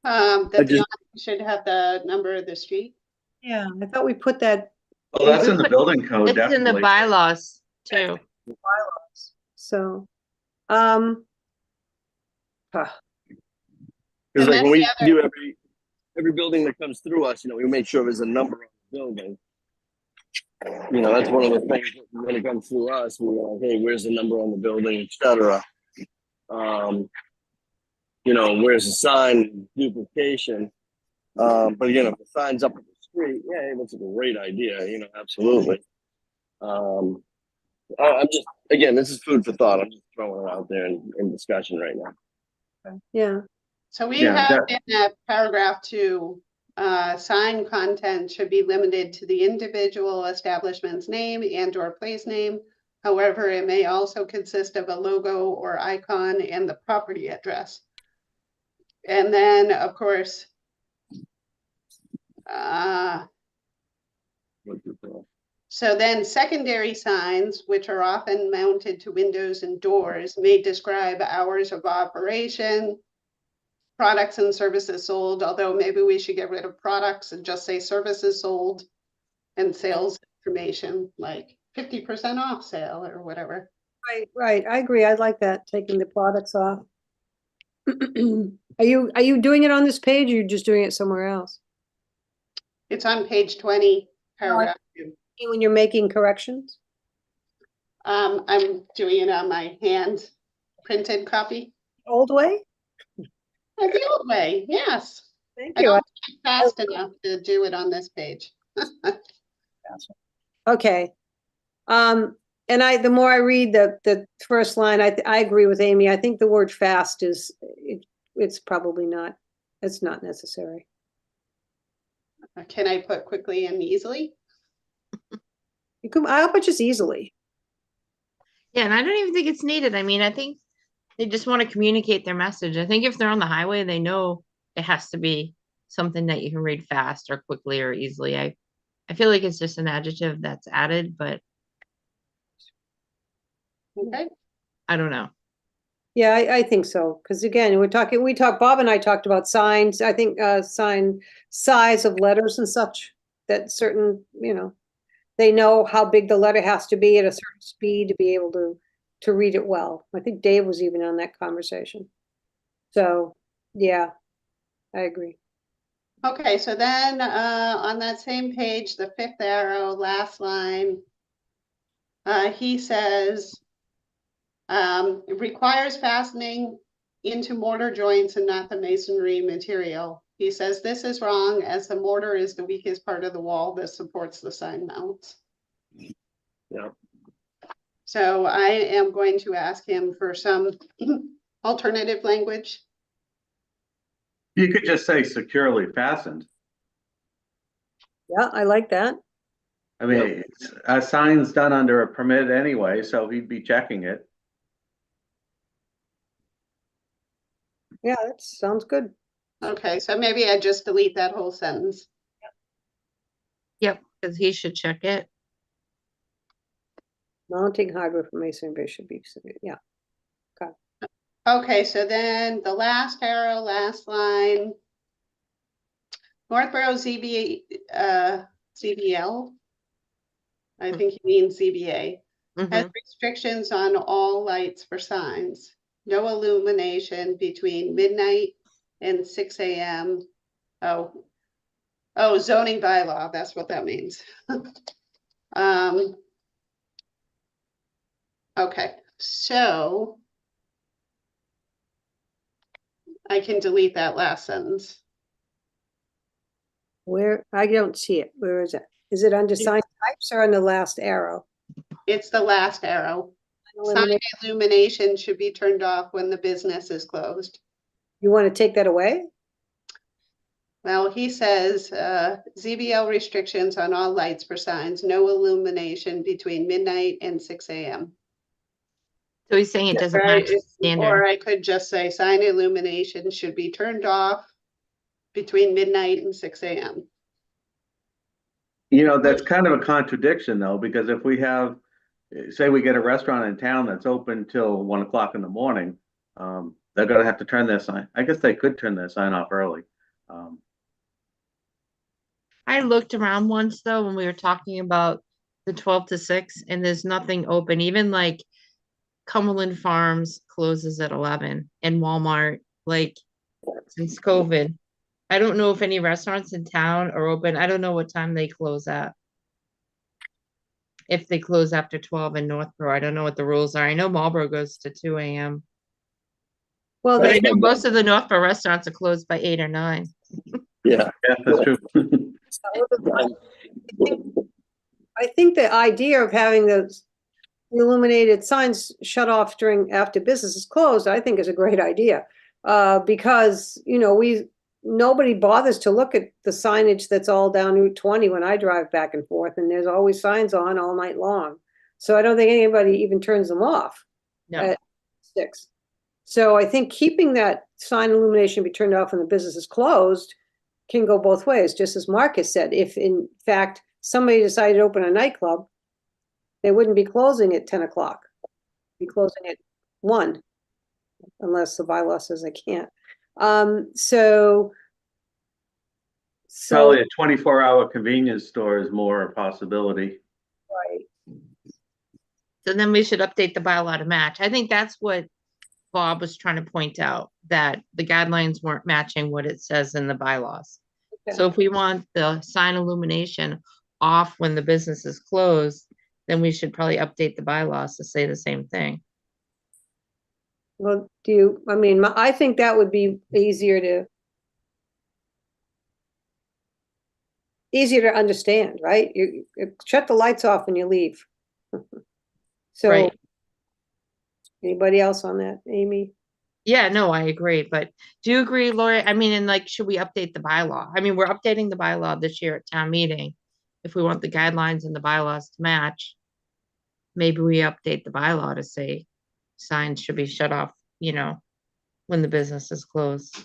That the awning should have the number of the street. Yeah, I thought we put that. Oh, that's in the building code, It's definitely. in the bylaws too. So, Because like when we do every building that comes through us, we make sure there's a number on the building. That's one of the things when it comes through us, we're like, hey, where's the number on the building, etc. Where's the sign duplication? But again, if the sign's up at the street, yeah, that's a great idea, absolutely. I'm just, again, this is food for thought. I'm just throwing it out there in discussion right now. Yeah, So we Yeah, have that- in that paragraph 2, sign content should be limited to the individual establishment's name and or place name. However, it may also consist of a logo or icon and the property address. And then, of course, so then secondary signs, which are often mounted to windows and doors, may describe hours of operation, products and services sold, although maybe we should get rid of products and just say services sold, and sales information, like 50% off sale or whatever. right. I agree. I like that, taking the products off. Are you doing it on this page or you're just doing it somewhere else? It's on page 20, paragraph 2. When you're making corrections? I'm doing it on my hand printed copy. Old way? The old way, yes. Thank I you. don't type fast enough to do it on this page. Okay. And the more I read the first line, I agree with Amy. I think the word fast it's probably not, it's not necessary. Can I put quickly and easily? I hope it's just easily. Yeah, and I don't even think it's needed. I mean, I think they just want to communicate their message. I think if they're on the highway, they know it has to be something that you can read fast or quickly or easily. I feel like it's just an adjective that's added, but Okay. I don't know. Yeah, I think so. Because again, Bob and I talked about signs. I think sign size of letters and such, that certain, they know how big the letter has to be at a certain speed to be able to read it well. I think Dave was even on that conversation. So, yeah, I agree. Okay, so then on that same page, the 5th arrow, last line, he says, it requires fastening into mortar joints and not the masonry material. He says this is wrong, as the mortar is the weakest part of the wall that supports the sign mounts. Yeah. So I am going to ask him for some alternative language. You could just say securely fastened. Yeah, I like that. I mean, a sign's done under a permit anyway, so he'd be checking it. Yeah, that sounds good. Okay, so maybe I just delete that whole sentence. Yep, because he should check it. Mounting hardware for masonry should be, yeah. Okay, so then the last arrow, last line. Northborough ZBL. I think you mean ZBA. Has Mhm. restrictions on all lights for signs. No illumination between midnight and 6 AM. Oh, zoning bylaw, that's what that means. Okay, so I can delete that last sentence. Where, I don't see it. Where is it? Is it under sign types or on the last arrow? It's the last arrow. Sign Eliminate- illumination should be turned off when the business is closed. You want to take that away? Well, he says, ZBL restrictions on all lights for signs, no illumination between midnight and 6 AM. So he's saying it doesn't Right, match the or standard. I could just say sign illumination should be turned off between midnight and 6 AM. You know, that's kind of a contradiction though, because if we have, say we get a restaurant in town that's open till 1 o'clock in the morning, they're gonna have to turn their sign. I guess they could turn their sign off early. I looked around once though when we were talking about the 12 to 6 and there's nothing open. Even like Cumberland Farms closes at 11 and Walmart, like since COVID. I don't know if any restaurants in town are open. I don't know what time they close at. If they close after 12 in Northborough, I don't know what the rules are. I know Marlboro goes to 2 AM. Well, But I they, know most of the Northborough restaurants are closed by 8 or 9. Yeah. Yeah, that's true. I think the idea of having those illuminated signs shut off after business is closed, I think is a great idea. Because, nobody bothers to look at the signage that's all down Route 20 when I drive back and forth, and there's always signs on all night long. So I don't think anybody even turns them off No, at 6. So I think keeping that sign illumination be turned off when the business is closed can go both ways, just as Mark has said. If in fact somebody decided to open a nightclub, they wouldn't be closing at 10 o'clock. Be closing at 1, unless the bylaw says they can't. So Probably a 24-hour convenience store is more a possibility. right. so then we should update the bylaw to match. I think that's what Bob was trying to point out, that the guidelines weren't matching what it says in the bylaws. Okay. So if we want the sign illumination off when the business is closed, then we should probably update the bylaws to say the same thing. Well, I think that would be easier to understand, right? You shut the lights off when you leave. So, Right. anybody else on that, Amy? Yeah, no, I agree. But do you agree, Lori? I mean, and like, should we update the bylaw? I mean, we're updating the bylaw this year at town meeting. If we want the guidelines and the bylaws to match, maybe we update the bylaw to say signs should be shut off, when the business is closed.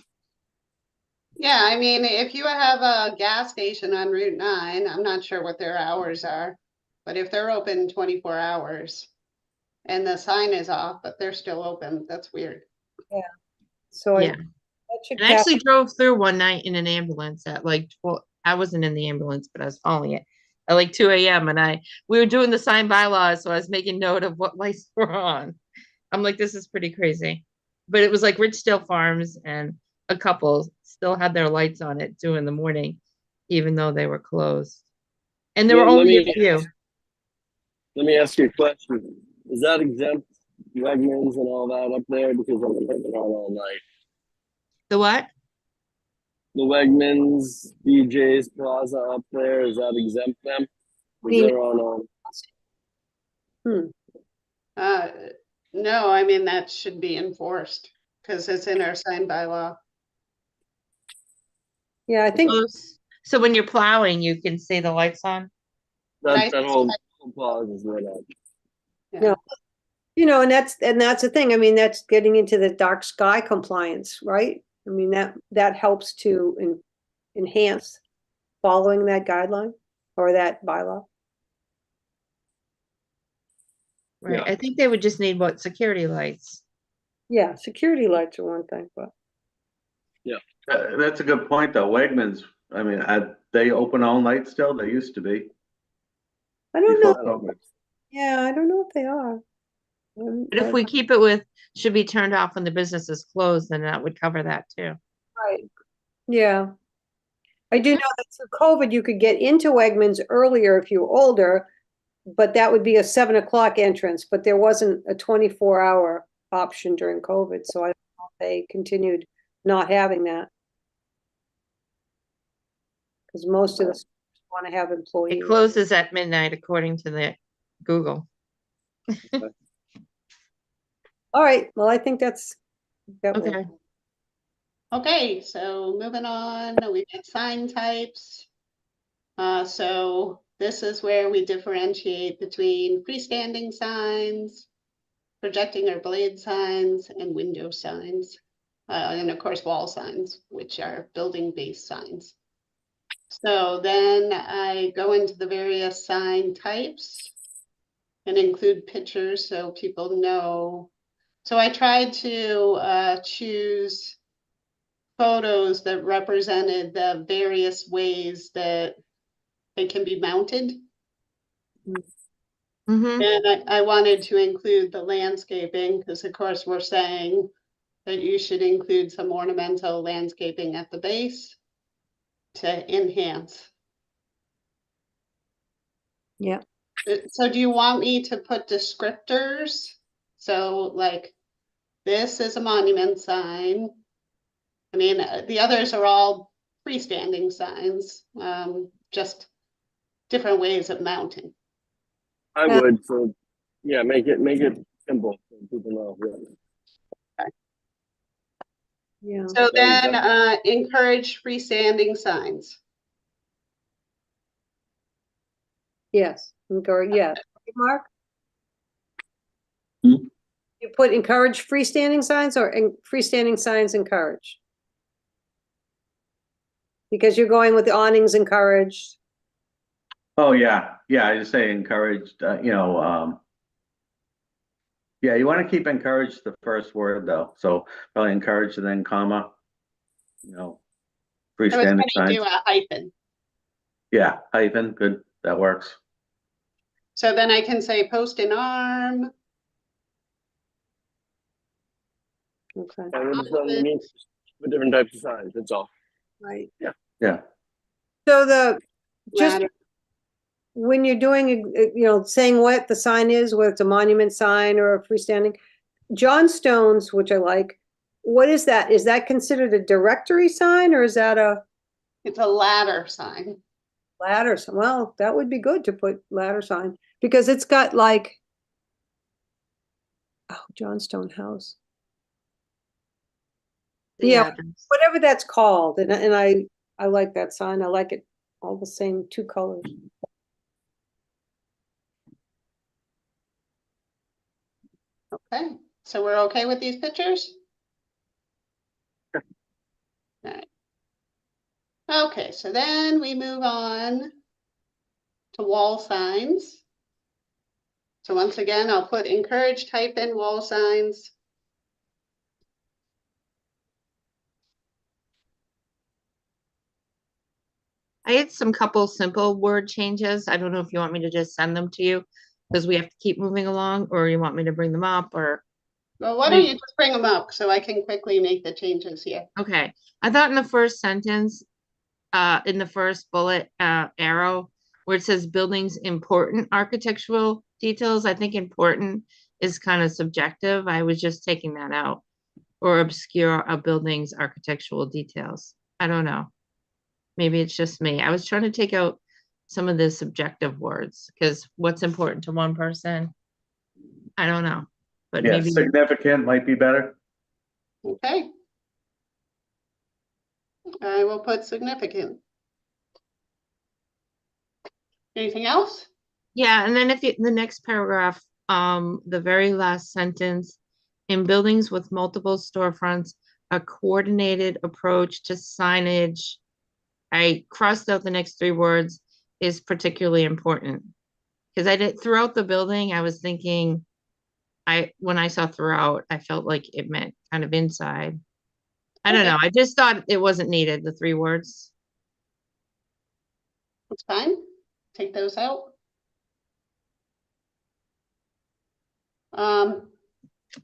Yeah, I mean, if you have a gas station on Route 9, I'm not sure what their hours are, but if they're open 24 hours and the sign is off, but they're still open, that's weird. So Yeah. that should And I actually drove through one night in an ambulance at I wasn't in the ambulance, but I was following it at like 2 a.m. And we were doing the sign bylaws, so I was making note of what lights were on. I'm like, this is pretty crazy. But it was like Ridgedale Farms and a couple still had their lights on at 2 in the morning, even though they were closed. And there were only a few. Let me ask you a question. Is that exempt Wegmans and all that up there? Because I'm putting it on all night. The what? The Wegmans, BJ's Plaza up there, is that exempt them? Because they're on No, I mean, that should be enforced because it's in our sign bylaw. Yeah, I think, So when you're plowing, you can see the lights on. that whole plaza is lit up. No. And that's the thing. I mean, that's getting into the dark sky compliance, right? I mean, that helps to enhance following that guideline or that bylaw. Right. Yeah. I think they would just need security lights. Yeah, security lights are one thing, but That's a good point, though. Wegmans, I mean, they open all night still? They used to be. I don't know. Before COVID. Yeah, I don't know if they are. But if we keep it with should be turned off when the business is closed, then that would cover that too. Right. Yeah. I do know that through COVID, you could get into Wegmans earlier if you were older, but that would be a 7 o'clock entrance, but there wasn't a 24-hour option during COVID. So I don't know if they continued not having that. Because most of the stores want to have employees. It closes at midnight according to the Google. All right. Well, I think that Okay. will. Okay, so moving on, we got sign types. So this is where we differentiate between freestanding signs, projecting or blade signs, and window signs. And of course, wall signs, which are building-based signs. So then I go into the various sign types and include pictures so people know. So I tried to choose photos that represented the various ways that they can be mounted. Mm-hmm. And I wanted to include the landscaping because of course we're saying that you should include some ornamental landscaping at the base to enhance. Yeah. So do you want me to put descriptors? So like this is a monument sign. I mean, the others are all freestanding signs, just different ways of mounting. I would, so yeah, make it simple so people know. Yeah. Yeah, So There you then, go. encourage freestanding signs. yes, yes. Mark? Hmm? You put encourage freestanding signs or freestanding signs encouraged? Because you're going with the awnings encouraged. Oh, yeah, yeah, I just say encouraged, yeah, you want to keep encouraged the first word though, so probably encourage and then comma, you know, I was freestanding gonna do signs. a hyphen. Yeah, hyphen, good, that works. So then I can say post in arm. Okay, And we're just letting them in for different types of signs. That's all. right. Yeah, So just Ladder. when you're doing, saying what the sign is, whether it's a monument sign or a freestanding, John Stone's, which I like, what is that? Is that considered a directory sign or is that a It's a ladder sign. ladder? Well, that would be good to put ladder sign because it's got like, oh, Johnstone House. Yeah, address. whatever that's called. And I like that sign. I like it all the same, two colors. Okay, so we're okay with these pictures? All right. Okay, so then we move on to wall signs. So once again, I'll put encourage type in wall signs. I had some couple simple word changes. I don't know if you want me to just send them to you because we have to keep moving along, or you want me to bring them up, or Well, why don't you just bring them up so I can quickly make the changes here? okay. I thought in the first sentence, in the first bullet, arrow, where it says buildings important architectural details, I think important is kind of subjective. I was just taking that out. Or obscure a building's architectural details. I don't know. Maybe it's just me. I was trying to take out some of the subjective words because what's important to one person, I don't know. But yeah, maybe significant might be better. Okay. I will put significant. Anything else? yeah, and then if you, the next paragraph, the very last sentence, in buildings with multiple storefronts, a coordinated approach to signage. I crossed out the next three words is particularly important. Because I did throughout the building, I was thinking when I saw throughout, I felt like it meant kind of inside. I don't Okay. know. I just thought it wasn't needed, the three words. That's fine. Take those out.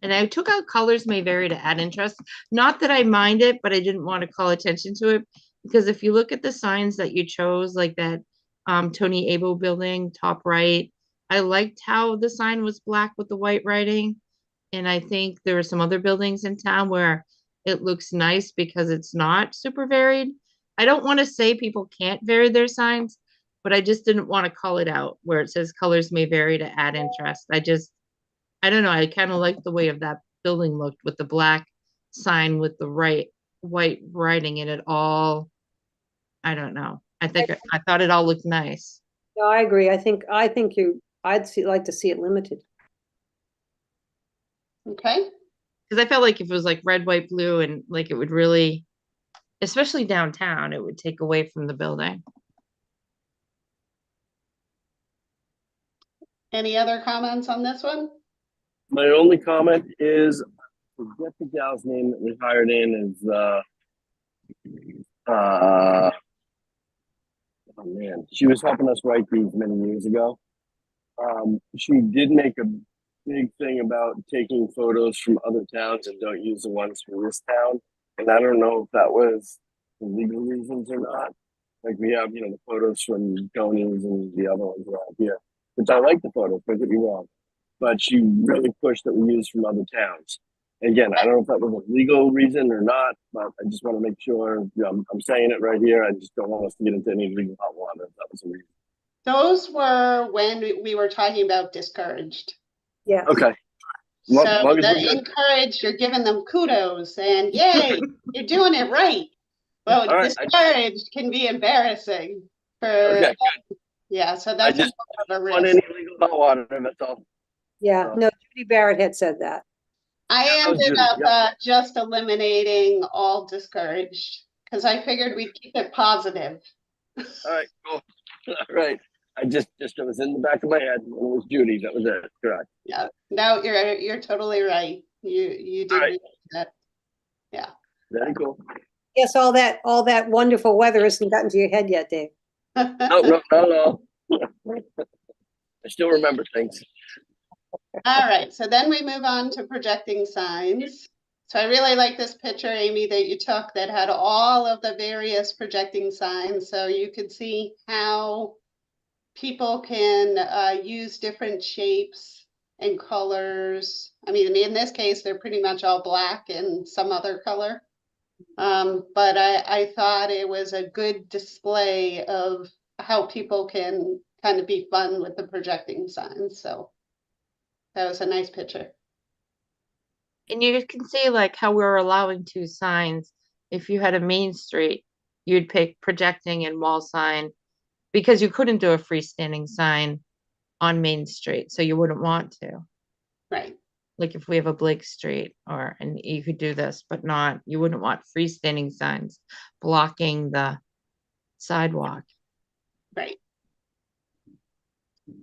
And I took out colors may vary to add interest. Not that I mind it, but I didn't want to call attention to it because if you look at the signs that you chose, like that Tony Abo building, top right, I liked how the sign was black with the white writing. And I think there are some other buildings in town where it looks nice because it's not super varied. I don't want to say people can't vary their signs, but I just didn't want to call it out where it says colors may vary to add interest. I don't know. I kind of like the way of that building looked with the black sign with the white writing in it all. I don't know. I thought it all looked nice. No, I agree. Like to see it limited. Okay. Because I felt like if it was like red, white, blue, and like it would really, especially downtown, it would take away from the building. Any other comments on this one? My only comment is, forget the gal's name that we hired in is oh man, she was helping us write these many years ago. She did make a big thing about taking photos from other towns and don't use the ones from this town. And I don't know if that was for legal reasons or not. Like we have, the photos from Tony's and the other ones around here, which I like the photos, don't get me wrong. But she really pushed that we use from other towns. Again, I don't know if that was a legal reason or not, but I just want to make sure I'm saying it right here. I just don't want us to get into any legal hot water if that was a reason. Those were when we were talking about discouraged. Yes. Okay. So long as they're we're good. encouraged, you're giving them kudos and yay, you're doing it right. Well, All right, discouraged can be embarrassing for, Okay, yeah, so I that's just more of a want risk. any legal hot water, that's all. Yeah, Oh. no, Judy Barrett had said that. I that was ended Judy, up yep. just eliminating all discouraged because I figured we'd keep it positive. All right, cool. All right. I just it was in the back of my head. It was Judy. That was it. Correct. Yeah, no, you're totally right. You did All right. read that. Yeah. Very cool. Yes, all that wonderful weather hasn't gotten to your head yet, Dave. No, no. I still remember things. All right, so then we move on to projecting signs. So I really like this picture, Amy, that you took that had all of the various projecting signs. So you could see how people can use different shapes and colors. I mean, in this case, they're pretty much all black and some other color. But I thought it was a good display of how people can kind of be fun with the projecting signs. So that was a nice picture. And you can see like how we're allowing two signs. If you had a main street, you'd pick projecting and wall sign because you couldn't do a freestanding sign on Main Street, so you wouldn't want to. Right. Like if we have a Blake Street and you could do this, but not, you wouldn't want freestanding signs blocking the sidewalk. Right.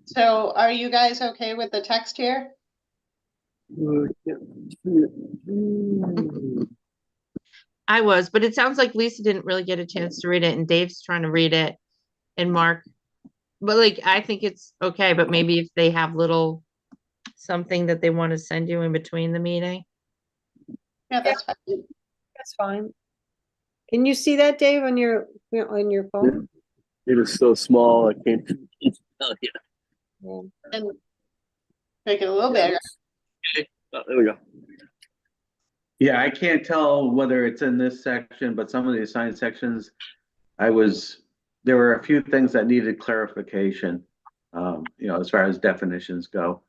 So are you guys okay with the text here? I was, but it sounds like Lisa didn't really get a chance to read it and Dave's trying to read it and Mark. But like, I think it's okay, but maybe if they have little something that they want to send you in between the meeting. Yeah, that's fine. That's fine. Can you see that, Dave, on your phone? It is so small. I can't tell you. And make it a little Yeah, bigger. okay. Oh, there we go. Yeah, I can't tell whether it's in this section, but some of the assigned sections, there were a few things that needed clarification, as far as definitions go.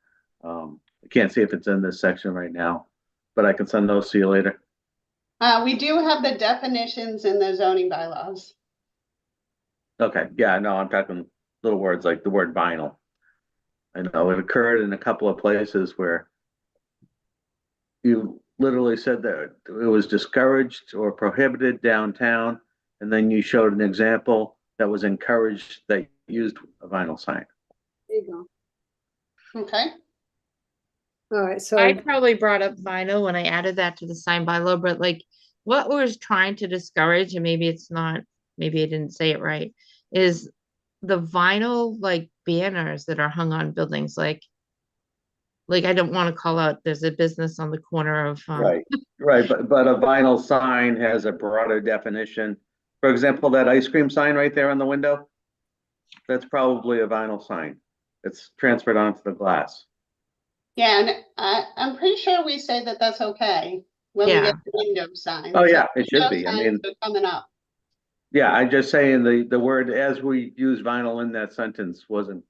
I can't see if it's in this section right now, but I can send those to you later. We do have the definitions in the zoning bylaws. Okay, yeah, no, I'm talking little words like the word vinyl. I know it occurred in a couple of places where you literally said that it was discouraged or prohibited downtown, and then you showed an example that was encouraged that used a vinyl sign. There you go. Okay. All right, so I probably brought up vinyl when I added that to the sign bylaw, but like what we're trying to discourage, and maybe it's not, maybe I didn't say it right, is the vinyl like banners that are hung on buildings. Like I don't want to call out, there's a business on the corner of Right, but a vinyl sign has a broader definition. For example, that ice cream sign right there on the window, that's probably a vinyl sign. It's transferred onto the glass. Yeah, and I'm pretty sure we say that that's okay when we Yeah. get the window signs. Oh, yeah, it should Window be. I signs mean, are coming up. yeah, I just saying the word as we use vinyl in that sentence wasn't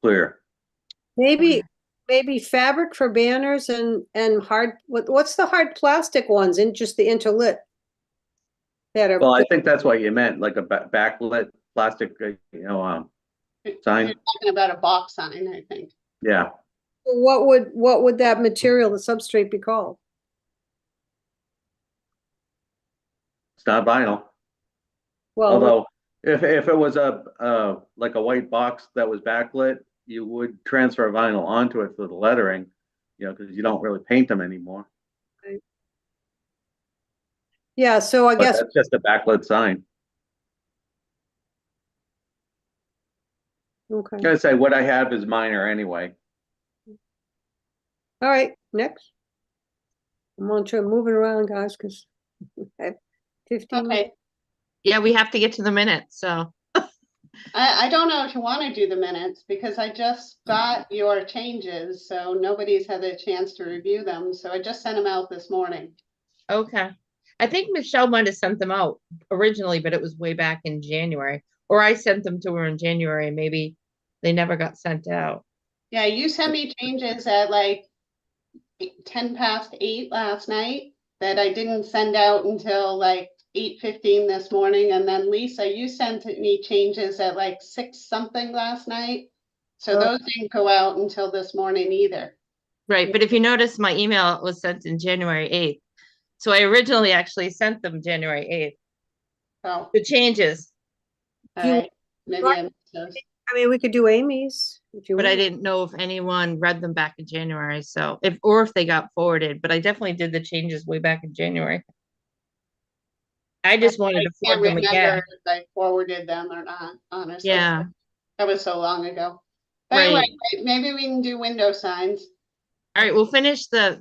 clear. maybe fabric for banners and hard, what's the hard plastic ones and just the interlit? That are, Well, I think that's what you meant, like a backlit plastic, sign. You're talking about a box sign, I think. Yeah, what would that material, the substrate, be called? it's not vinyl. Well, Although if it was like a white box that was backlit, you would transfer vinyl onto it for the lettering, because you don't really paint them anymore. yeah, so I But guess, that's just a backlit sign. okay, Gotta say, what I have is minor anyway. all right, next. I'm on to moving around, guys, because 15 minutes. Okay, Yeah, we have to get to the minutes, so. I don't know if you want to do the minutes because I just got your changes, so nobody's had a chance to review them. So I just sent them out this morning. Okay. I think Michelle might have sent them out originally, but it was way back in January. Or I sent them to her in January, and maybe they never got sent out. Yeah, you sent me changes at like 8 last night that I didn't send out until like 8:15 this morning. And then Lisa, you sent me changes at like 6 something last night. So Oh. those didn't go out until this morning either. Right, but if you notice, my email was sent in January 8th. So I originally actually sent them January 8th, So, the changes, Do you all right, maybe I missed those. I mean, we could do Amy's if you but I want. didn't know if anyone read them back in January, so or if they got forwarded, but I definitely did the changes way back in January. I just wanted to Can't forward them again. remember if I forwarded them or not, honestly. Yeah, That was so long ago. But right. anyway, maybe we can do window signs. All right, we'll finish that,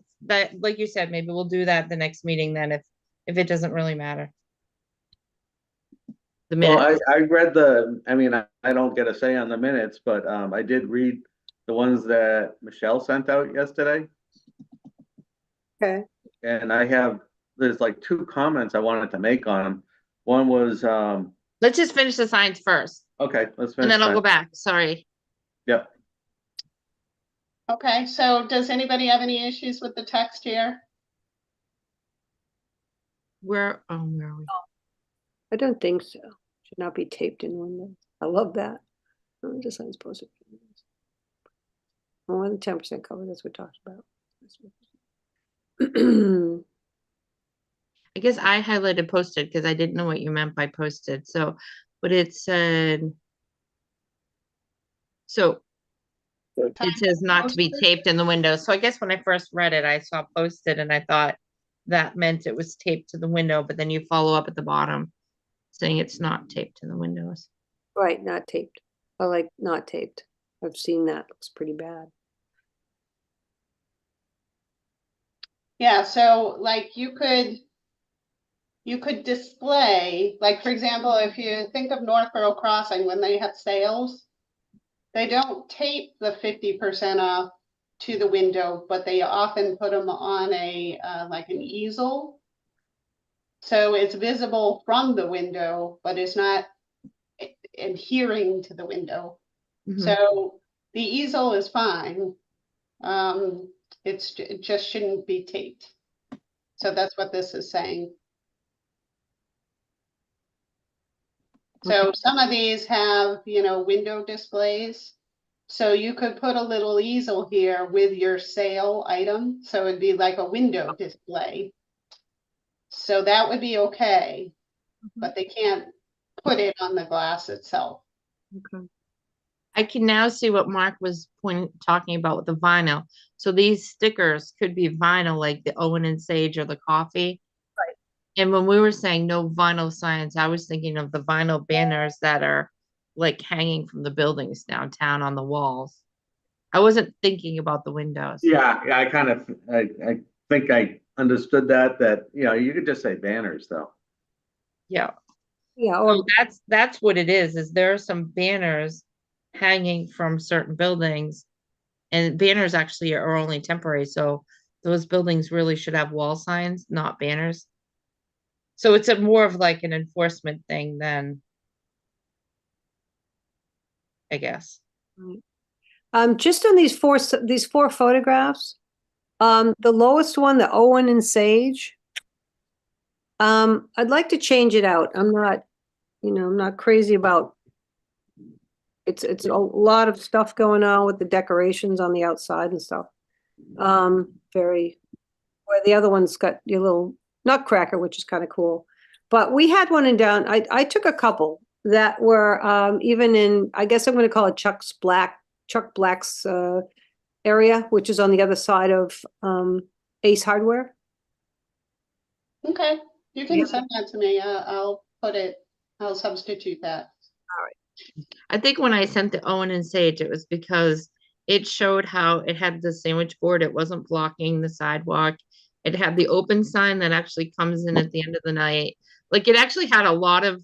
like you said, maybe we'll do that the next meeting then if it doesn't really matter. The Well, minute, I read I mean, I don't get a say on the minutes, but I did read the ones that Michelle sent out yesterday. Okay. And there's like 2 comments I wanted to make on them. One was, let's just finish the signs first, okay, let's and finish. then I'll go back, sorry. Yep. Okay, so does anybody have any issues with the text here? Where are we? I don't think so. Should not be taped in windows. I love that. Just signs posted. More than 10% cover, that's what we talked about. I guess I highlighted posted because I didn't know what you meant by posted, so, but it said, so it says not to be Posted? taped in the window. So I guess when I first read it, I saw posted and I thought that meant it was taped to the window, but then you follow up at the bottom saying it's not taped to the windows. Right, not taped. I like not taped. I've seen that. Looks pretty bad. Yeah, so like you could display, like for example, if you think of Northborough Crossing, when they have sales, they don't tape the 50% off to the window, but they often put them on a like an easel. So it's visible from the window, but it's not adhering to the window. Mhm. So the easel is fine. It just shouldn't be taped. So that's what this is saying. So some of these have, window displays. So you could put a little easel here with your sale item. So it'd be like a window display. So that would be okay, but they can't put it on the glass itself. Okay. I can now see what Mark was talking about with the vinyl. So these stickers could be vinyl, like the Owen and Sage or the coffee. Right. And when we were saying no vinyl signs, I was thinking of the vinyl banners that are like hanging from the buildings downtown on the walls. I wasn't thinking about the windows. Yeah, I think I understood that, you could just say banners though. Yeah. Yeah, So that's what it is there are some banners hanging from certain buildings, and banners actually are only temporary. So those buildings really should have wall signs, not banners. So it's more of like an enforcement thing than, I guess. just on these four photographs, the lowest one, the Owen and Sage, I'd like to change it out. I'm not crazy about, it's a lot of stuff going on with the decorations on the outside and stuff. Where the other one's got your little nutcracker, which is kind of cool. But we had one in down, I took a couple that were, even in, I guess I'm gonna call it Chuck Black's, area, which is on the other side of, Ace Hardware. Okay, you can Yeah. send that to me. I'll substitute that. I think when I sent the Owen and Sage, it was because it showed how it had the sandwich board. It wasn't blocking the sidewalk. It had the open sign that actually comes in at the end of the night. Like it actually had a lot of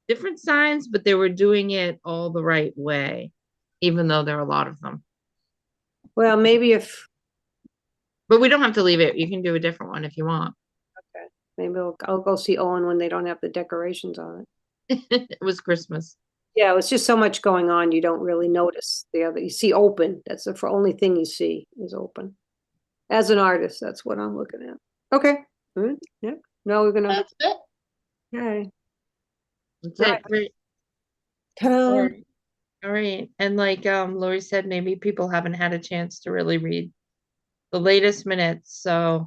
different signs, but they were doing it all the right way, even though there are a lot of them. Well, maybe But we don't have to leave it. You can do a different one if you want. maybe I'll go see Owen when they don't have the decorations on it. It was Christmas. Yeah, it was just so much going on, you don't really notice the other, you see open, that's the only thing you see is open. as an artist, that's what I'm looking at. Okay. Yeah, no, we're gonna, That's it. okay. That's Right. it. Great. Ta-da. All right. And like Lori said, maybe people haven't had a chance to really read the latest minutes. So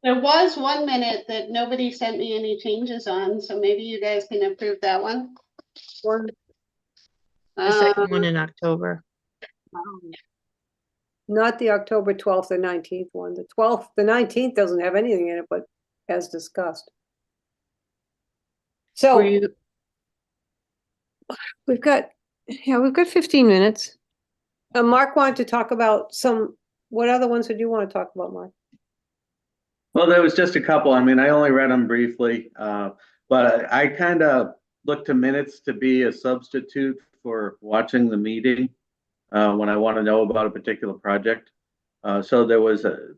There was 1 minute that nobody sent me any changes on, so maybe you guys can approve that one. One, the second one in October. not the October 12th or 19th one. The 12th, the 19th doesn't have anything in it, but as discussed. Were So you, we've got 15 minutes. Mark wanted to talk about what other ones did you want to talk about, Mark? Well, there was just a couple. I mean, I only read them briefly, but I kind of look to minutes to be a substitute for watching the meeting when I want to know about a particular project. So there were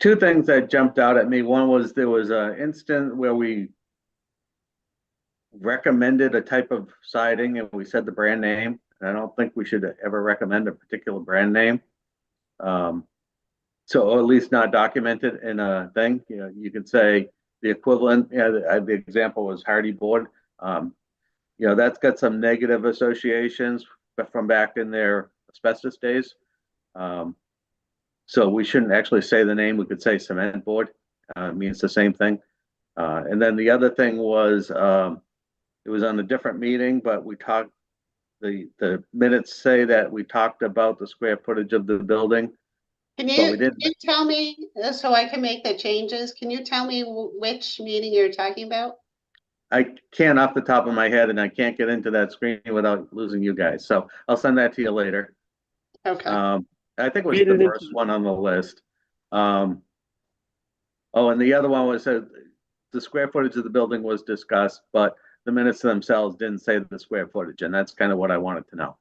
two things that jumped out at me. One was there was an instant where we recommended a type of siding and we said the brand name. And I don't think we should ever recommend a particular brand name. So, or at least not documented in a thing. You know, you can say the equivalent. Yeah, the example was Hardy Board. You know, that's got some negative associations from back in their asbestos days. So we shouldn't actually say the name. We could say Cement Board. It means the same thing. And then the other thing was it was on a different meeting, but we talked. The minutes say that we talked about the square footage of the building. Can But we you, didn't. can you tell me, so I can make the changes, can you tell me which meeting you're talking about? I can't off the top of my head, and I can't get into that screen without losing you guys. So I'll send that to you later. Okay, I think it was Read the it into first one on the list. Oh, and the other one was the square footage of the building was discussed, but the minutes themselves didn't say the square footage, and that's kind of what I wanted to know.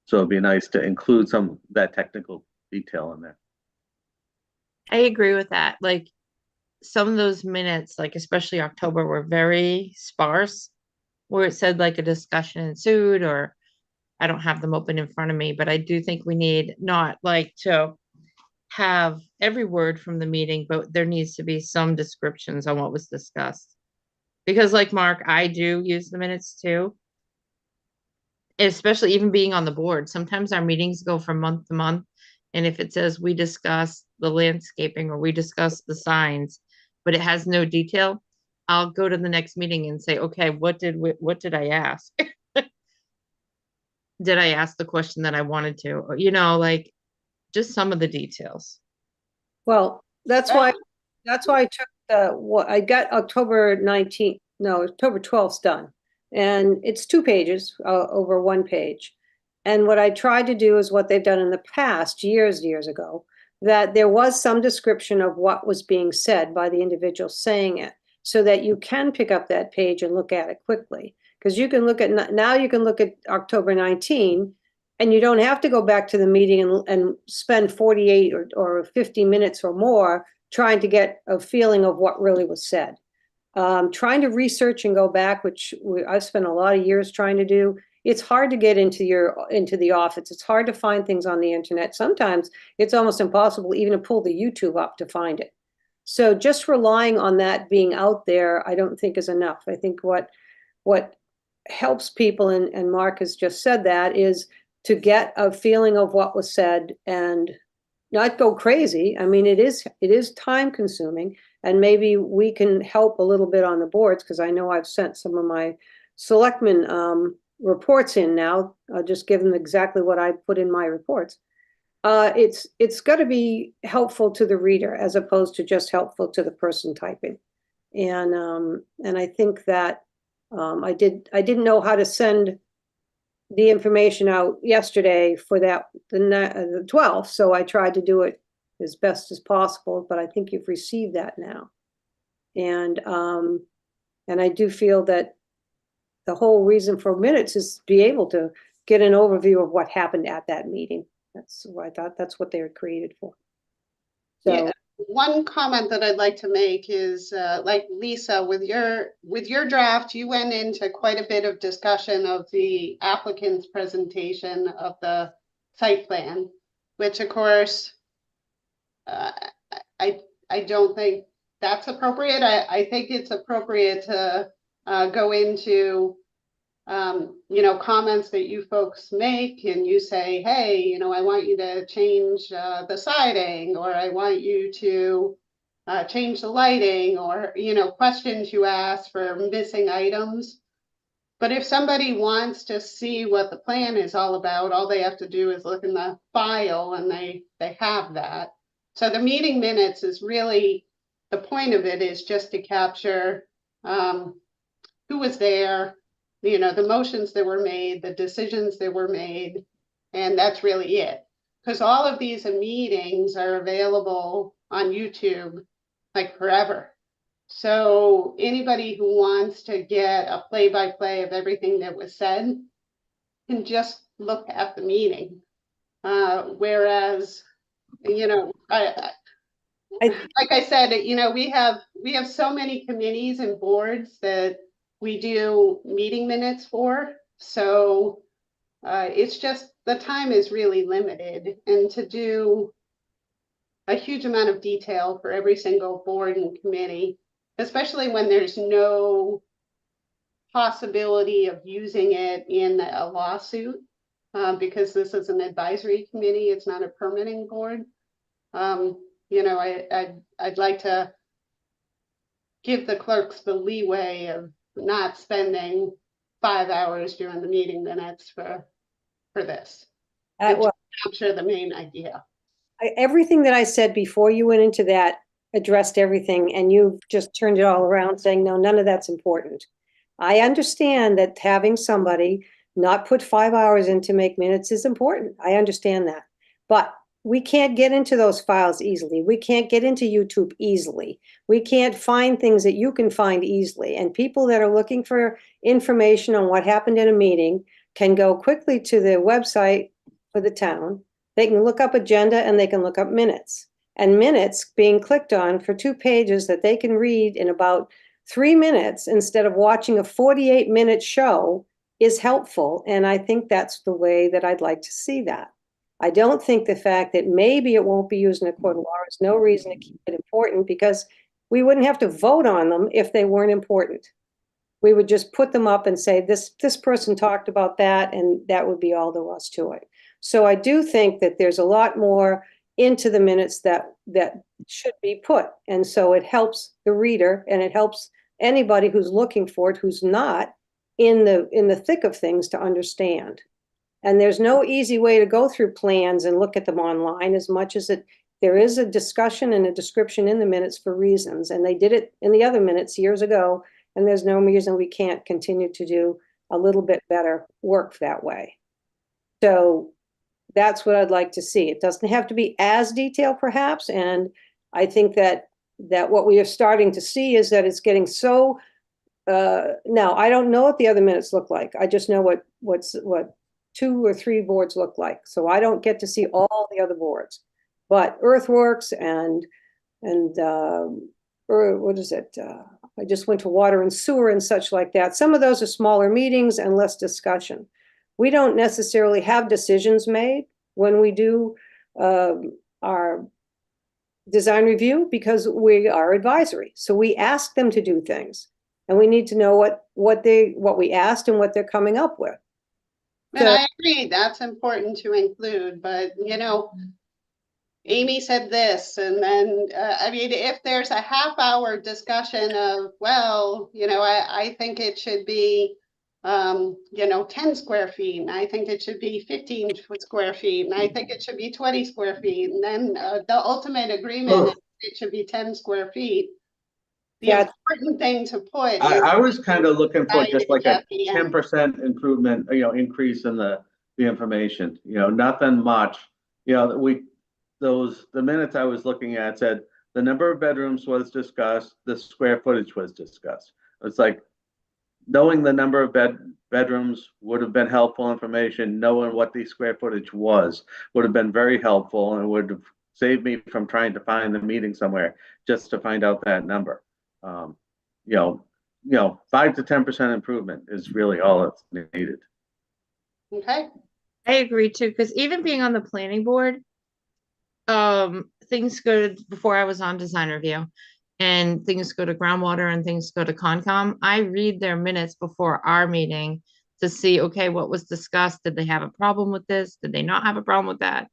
So it'd be nice to include some of that technical detail in there. I agree with that. Like some of those minutes, like especially October, were very sparse, where it said like a discussion ensued, or I don't have them open in front of me, but I do think we need not like to have every word from the meeting, but there needs to be some descriptions on what was discussed. Because like Mark, I do use the minutes too. Especially even being on the board. Sometimes our meetings go from month to month. And if it says we discuss the landscaping or we discuss the signs, but it has no detail, I'll go to the next meeting and say, okay, what did I ask? Did I ask the question that I wanted to? Or, you know, like just some of the details. Well, that's why I took what I got October 19th, no, October 12th done. And it's 2 pages over 1 page. And what I tried to do is what they've done in the past, years ago, that there was some description of what was being said by the individual saying it, so that you can pick up that page and look at it quickly. Because you can look at, now you can look at October 19, and you don't have to go back to the meeting and spend 48 or 50 minutes or more trying to get a feeling of what really was said. Trying to research and go back, which I've spent a lot of years trying to do. It's hard to get into the office. It's hard to find things on the internet. Sometimes it's almost impossible even to pull the YouTube up to find it. So just relying on that being out there, I don't think is enough. I think what helps people, and Mark has just said that, is to get a feeling of what was said and not go crazy. I mean, it is time consuming, and maybe we can help a little bit on the boards, because I know I've sent some of my selectmen reports in now. I'll just give them exactly what I put in my reports. It's got to be helpful to the reader as opposed to just helpful to the person typing. And I think that I didn't know how to send the information out yesterday for that, the 12th, so I tried to do it as best as possible, but I think you've received that now. And I do feel that the whole reason for minutes is to be able to get an overview of what happened at that meeting. That's what I thought, that's what they were created for. So yeah, one comment that I'd like to make is like Lisa, with your draft, you went into quite a bit of discussion of the applicant's presentation of the site plan. which of course, uh, I don't think that's appropriate. I think it's appropriate to go into comments that you folks make, and you say, hey, I want you to change the siding, or I want you to change the lighting, or, questions you ask for missing items. But if somebody wants to see what the plan is all about, all they have to do is look in the file, and they have that. So the meeting minutes is really, the point of it is just to capture who was there, the motions that were made, the decisions that were made, and that's really it. Because all of these meetings are available on YouTube like forever. So anybody who wants to get a play-by-play of everything that was said can just look at the meeting. Whereas, like I said, we have so many committees and boards that we do meeting minutes for. So it's just, the time is really limited, and to do a huge amount of detail for every single board and committee, especially when there's no possibility of using it in a lawsuit, because this is an advisory committee, it's not a permitting board. I'd like to give the clerks the leeway of not spending 5 hours during the meeting minutes for this. And Well, capture the main idea. everything that I said before you went into that addressed everything, and you just turned it all around saying, no, none of that's important. I understand that having somebody not put 5 hours in to make minutes is important. I understand that. But we can't get into those files easily. We can't get into YouTube easily. We can't find things that you can find easily. And people that are looking for information on what happened in a meeting can go quickly to the website for the town. They can look up agenda and they can look up minutes. And minutes being clicked on for 2 pages that they can read in about 3 minutes instead of watching a 48-minute show is helpful. And I think that's the way that I'd like to see that. I don't think the fact that maybe it won't be used in a court of law is no reason to keep it important, because we wouldn't have to vote on them if they weren't important. We would just put them up and say, this person talked about that, and that would be all there was to it. So I do think that there's a lot more into the minutes that should be put. And so it helps the reader, and it helps anybody who's looking for it, who's not in the thick of things, to understand. And there's no easy way to go through plans and look at them online, as much as there is a discussion and a description in the minutes for reasons. And they did it in the other minutes years ago, and there's no reason we can't continue to do a little bit better work that way. So that's what I'd like to see. It doesn't have to be as detailed, perhaps. And I think that what we are starting to see is that it's getting so, now I don't know what the other minutes look like. I just know what 2 or 3 boards look like. So I don't get to see all the other boards, but earthworks and or what is it? I just went to water and sewer and such like that. Some of those are smaller meetings and less discussion. We don't necessarily have decisions made when we do our design review, because we are advisory. So we ask them to do things, and we need to know what we asked and what they're coming up with. And I agree, that's important to include, but Amy said this, and then, if there's a half-hour discussion of, well, I think it should be, 10 square feet, and I think it should be 15 square feet, and I think it should be 20 square feet, and then the ultimate agreement is it should be 10 square feet. The important thing to put. I was kind of looking for just like a 10% improvement, increase in the information, nothing much. The minutes I was looking at said the number of bedrooms was discussed, the square footage was discussed. It's like knowing the number of bedrooms would have been helpful information. Knowing what the square footage was would have been very helpful, and would have saved me from trying to find the meeting somewhere just to find out that number. 5 to 10% improvement is really all that's needed. Okay. I agree too, because even being on the planning board, things go to, before I was on design review, and things go to groundwater and things go to Concom, I read their minutes before our meeting to see, okay, what was discussed? Did they have a problem with this? Did they not have a problem with that?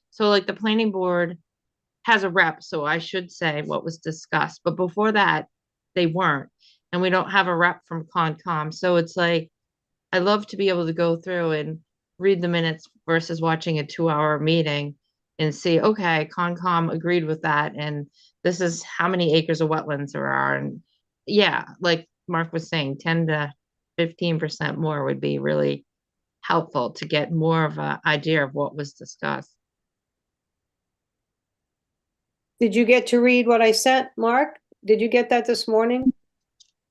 So like the planning board has a rep, so I should say what was discussed, but before that, they weren't. And we don't have a rep from Concom, so it's like, I love to be able to go through and read the minutes versus watching a 2-hour meeting and see, okay, Concom agreed with that, and this is how many acres of wetlands there are, and yeah, like Mark was saying, 10 to 15% more would be really helpful to get more of an idea of what was discussed. Did you get to read what I sent, Mark? Did you get that this morning?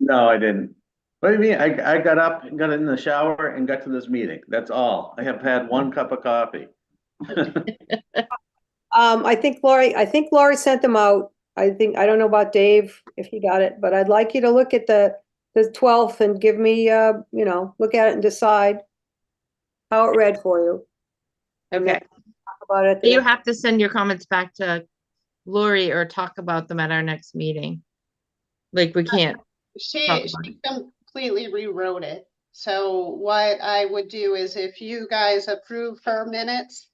No, I didn't. What do you mean? I got up, got in the shower and got to this meeting. That's all. I have had one cup of coffee. I think Lori sent them out. I don't know about Dave, if he got it, but I'd like you to look at the 12th and give me, look at it and decide how it read for you. And then Okay, talk about it. at the you next- have to send your comments back to Lori or talk about them at our next meeting. Like we can't. She completely rewrote it. So what I would do is if you guys approve her minutes,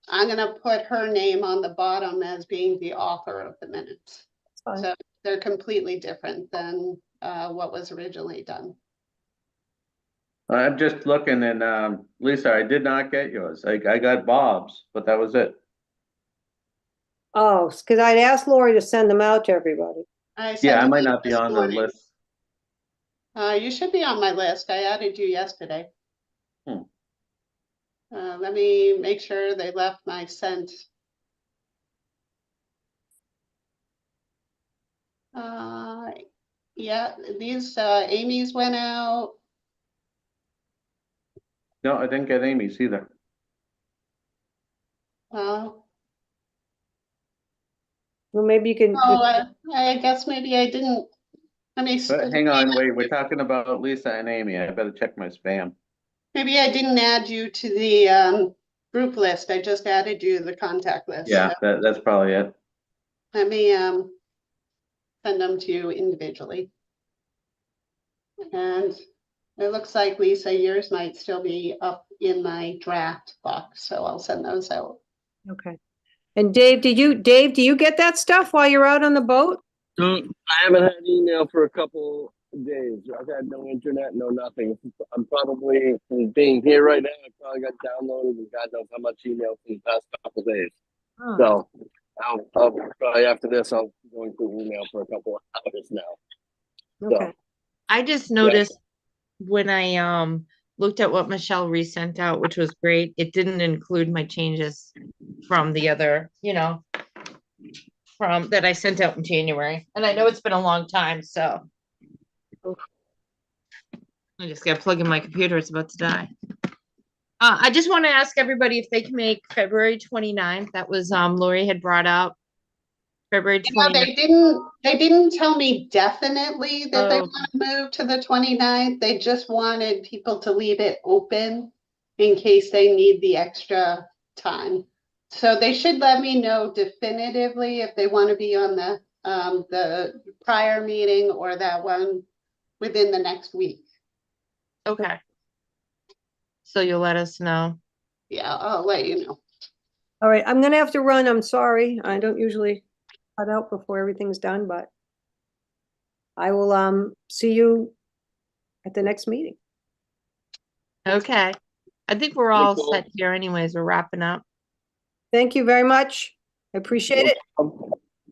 I'm gonna put her name on the bottom as being the author of the minutes. It's fine. So they're completely different than what was originally done. I'm just looking and, Lisa, I did not get yours. I got Bob's, but that was it. Oh, because I'd asked Lori to send them out to everybody. I Yeah, sent I it might to you not be this on the morning. list. You should be on my list. I added you yesterday. Hmm. Let me make sure they left my sent. Yeah, these Amy's went out. No, I didn't get Amy's either. Oh, Maybe you can, I guess maybe I didn't. Let me. But hang on, wait, we're talking about Lisa and Amy. I better check my spam. Maybe I didn't add you to the group list. I just added you to the contact list. Yeah, So that's probably it. let me send them to you individually. And it looks like, Lisa, yours might still be up in my draft box, so I'll send those out. okay. And Dave, do you get that stuff while you're out on the boat? So I haven't had email for a couple of days. I've had no internet, no nothing. I'm probably being here right now. I probably got downloaded and God knows how much email for the past couple of days. Oh. So I'll probably after this I'll be going through email for a couple of hours now. Okay. I just noticed when I looked at what Michelle resent out, which was great, it didn't include my changes from the other, from that I sent out in January. And I know it's been a long time, so I just gotta plug in my computer, it's about to die. I just want to ask everybody if they can make February 29th. That was Lori had brought up. February Yeah, 29th. they didn't tell me definitely that they Oh. want to move to the 29th. They just wanted people to leave it open in case they need the extra time. So they should let me know definitively if they want to be on the prior meeting or that one within the next week. Okay. So you'll let us know. Yeah, I'll let you know. All right, I'm gonna have to run. I'm sorry. I don't usually cut out before everything's done, but I will see you at the next meeting. Okay. I think we're all Cool. set here anyways. We're wrapping up. Thank you very much. I appreciate it.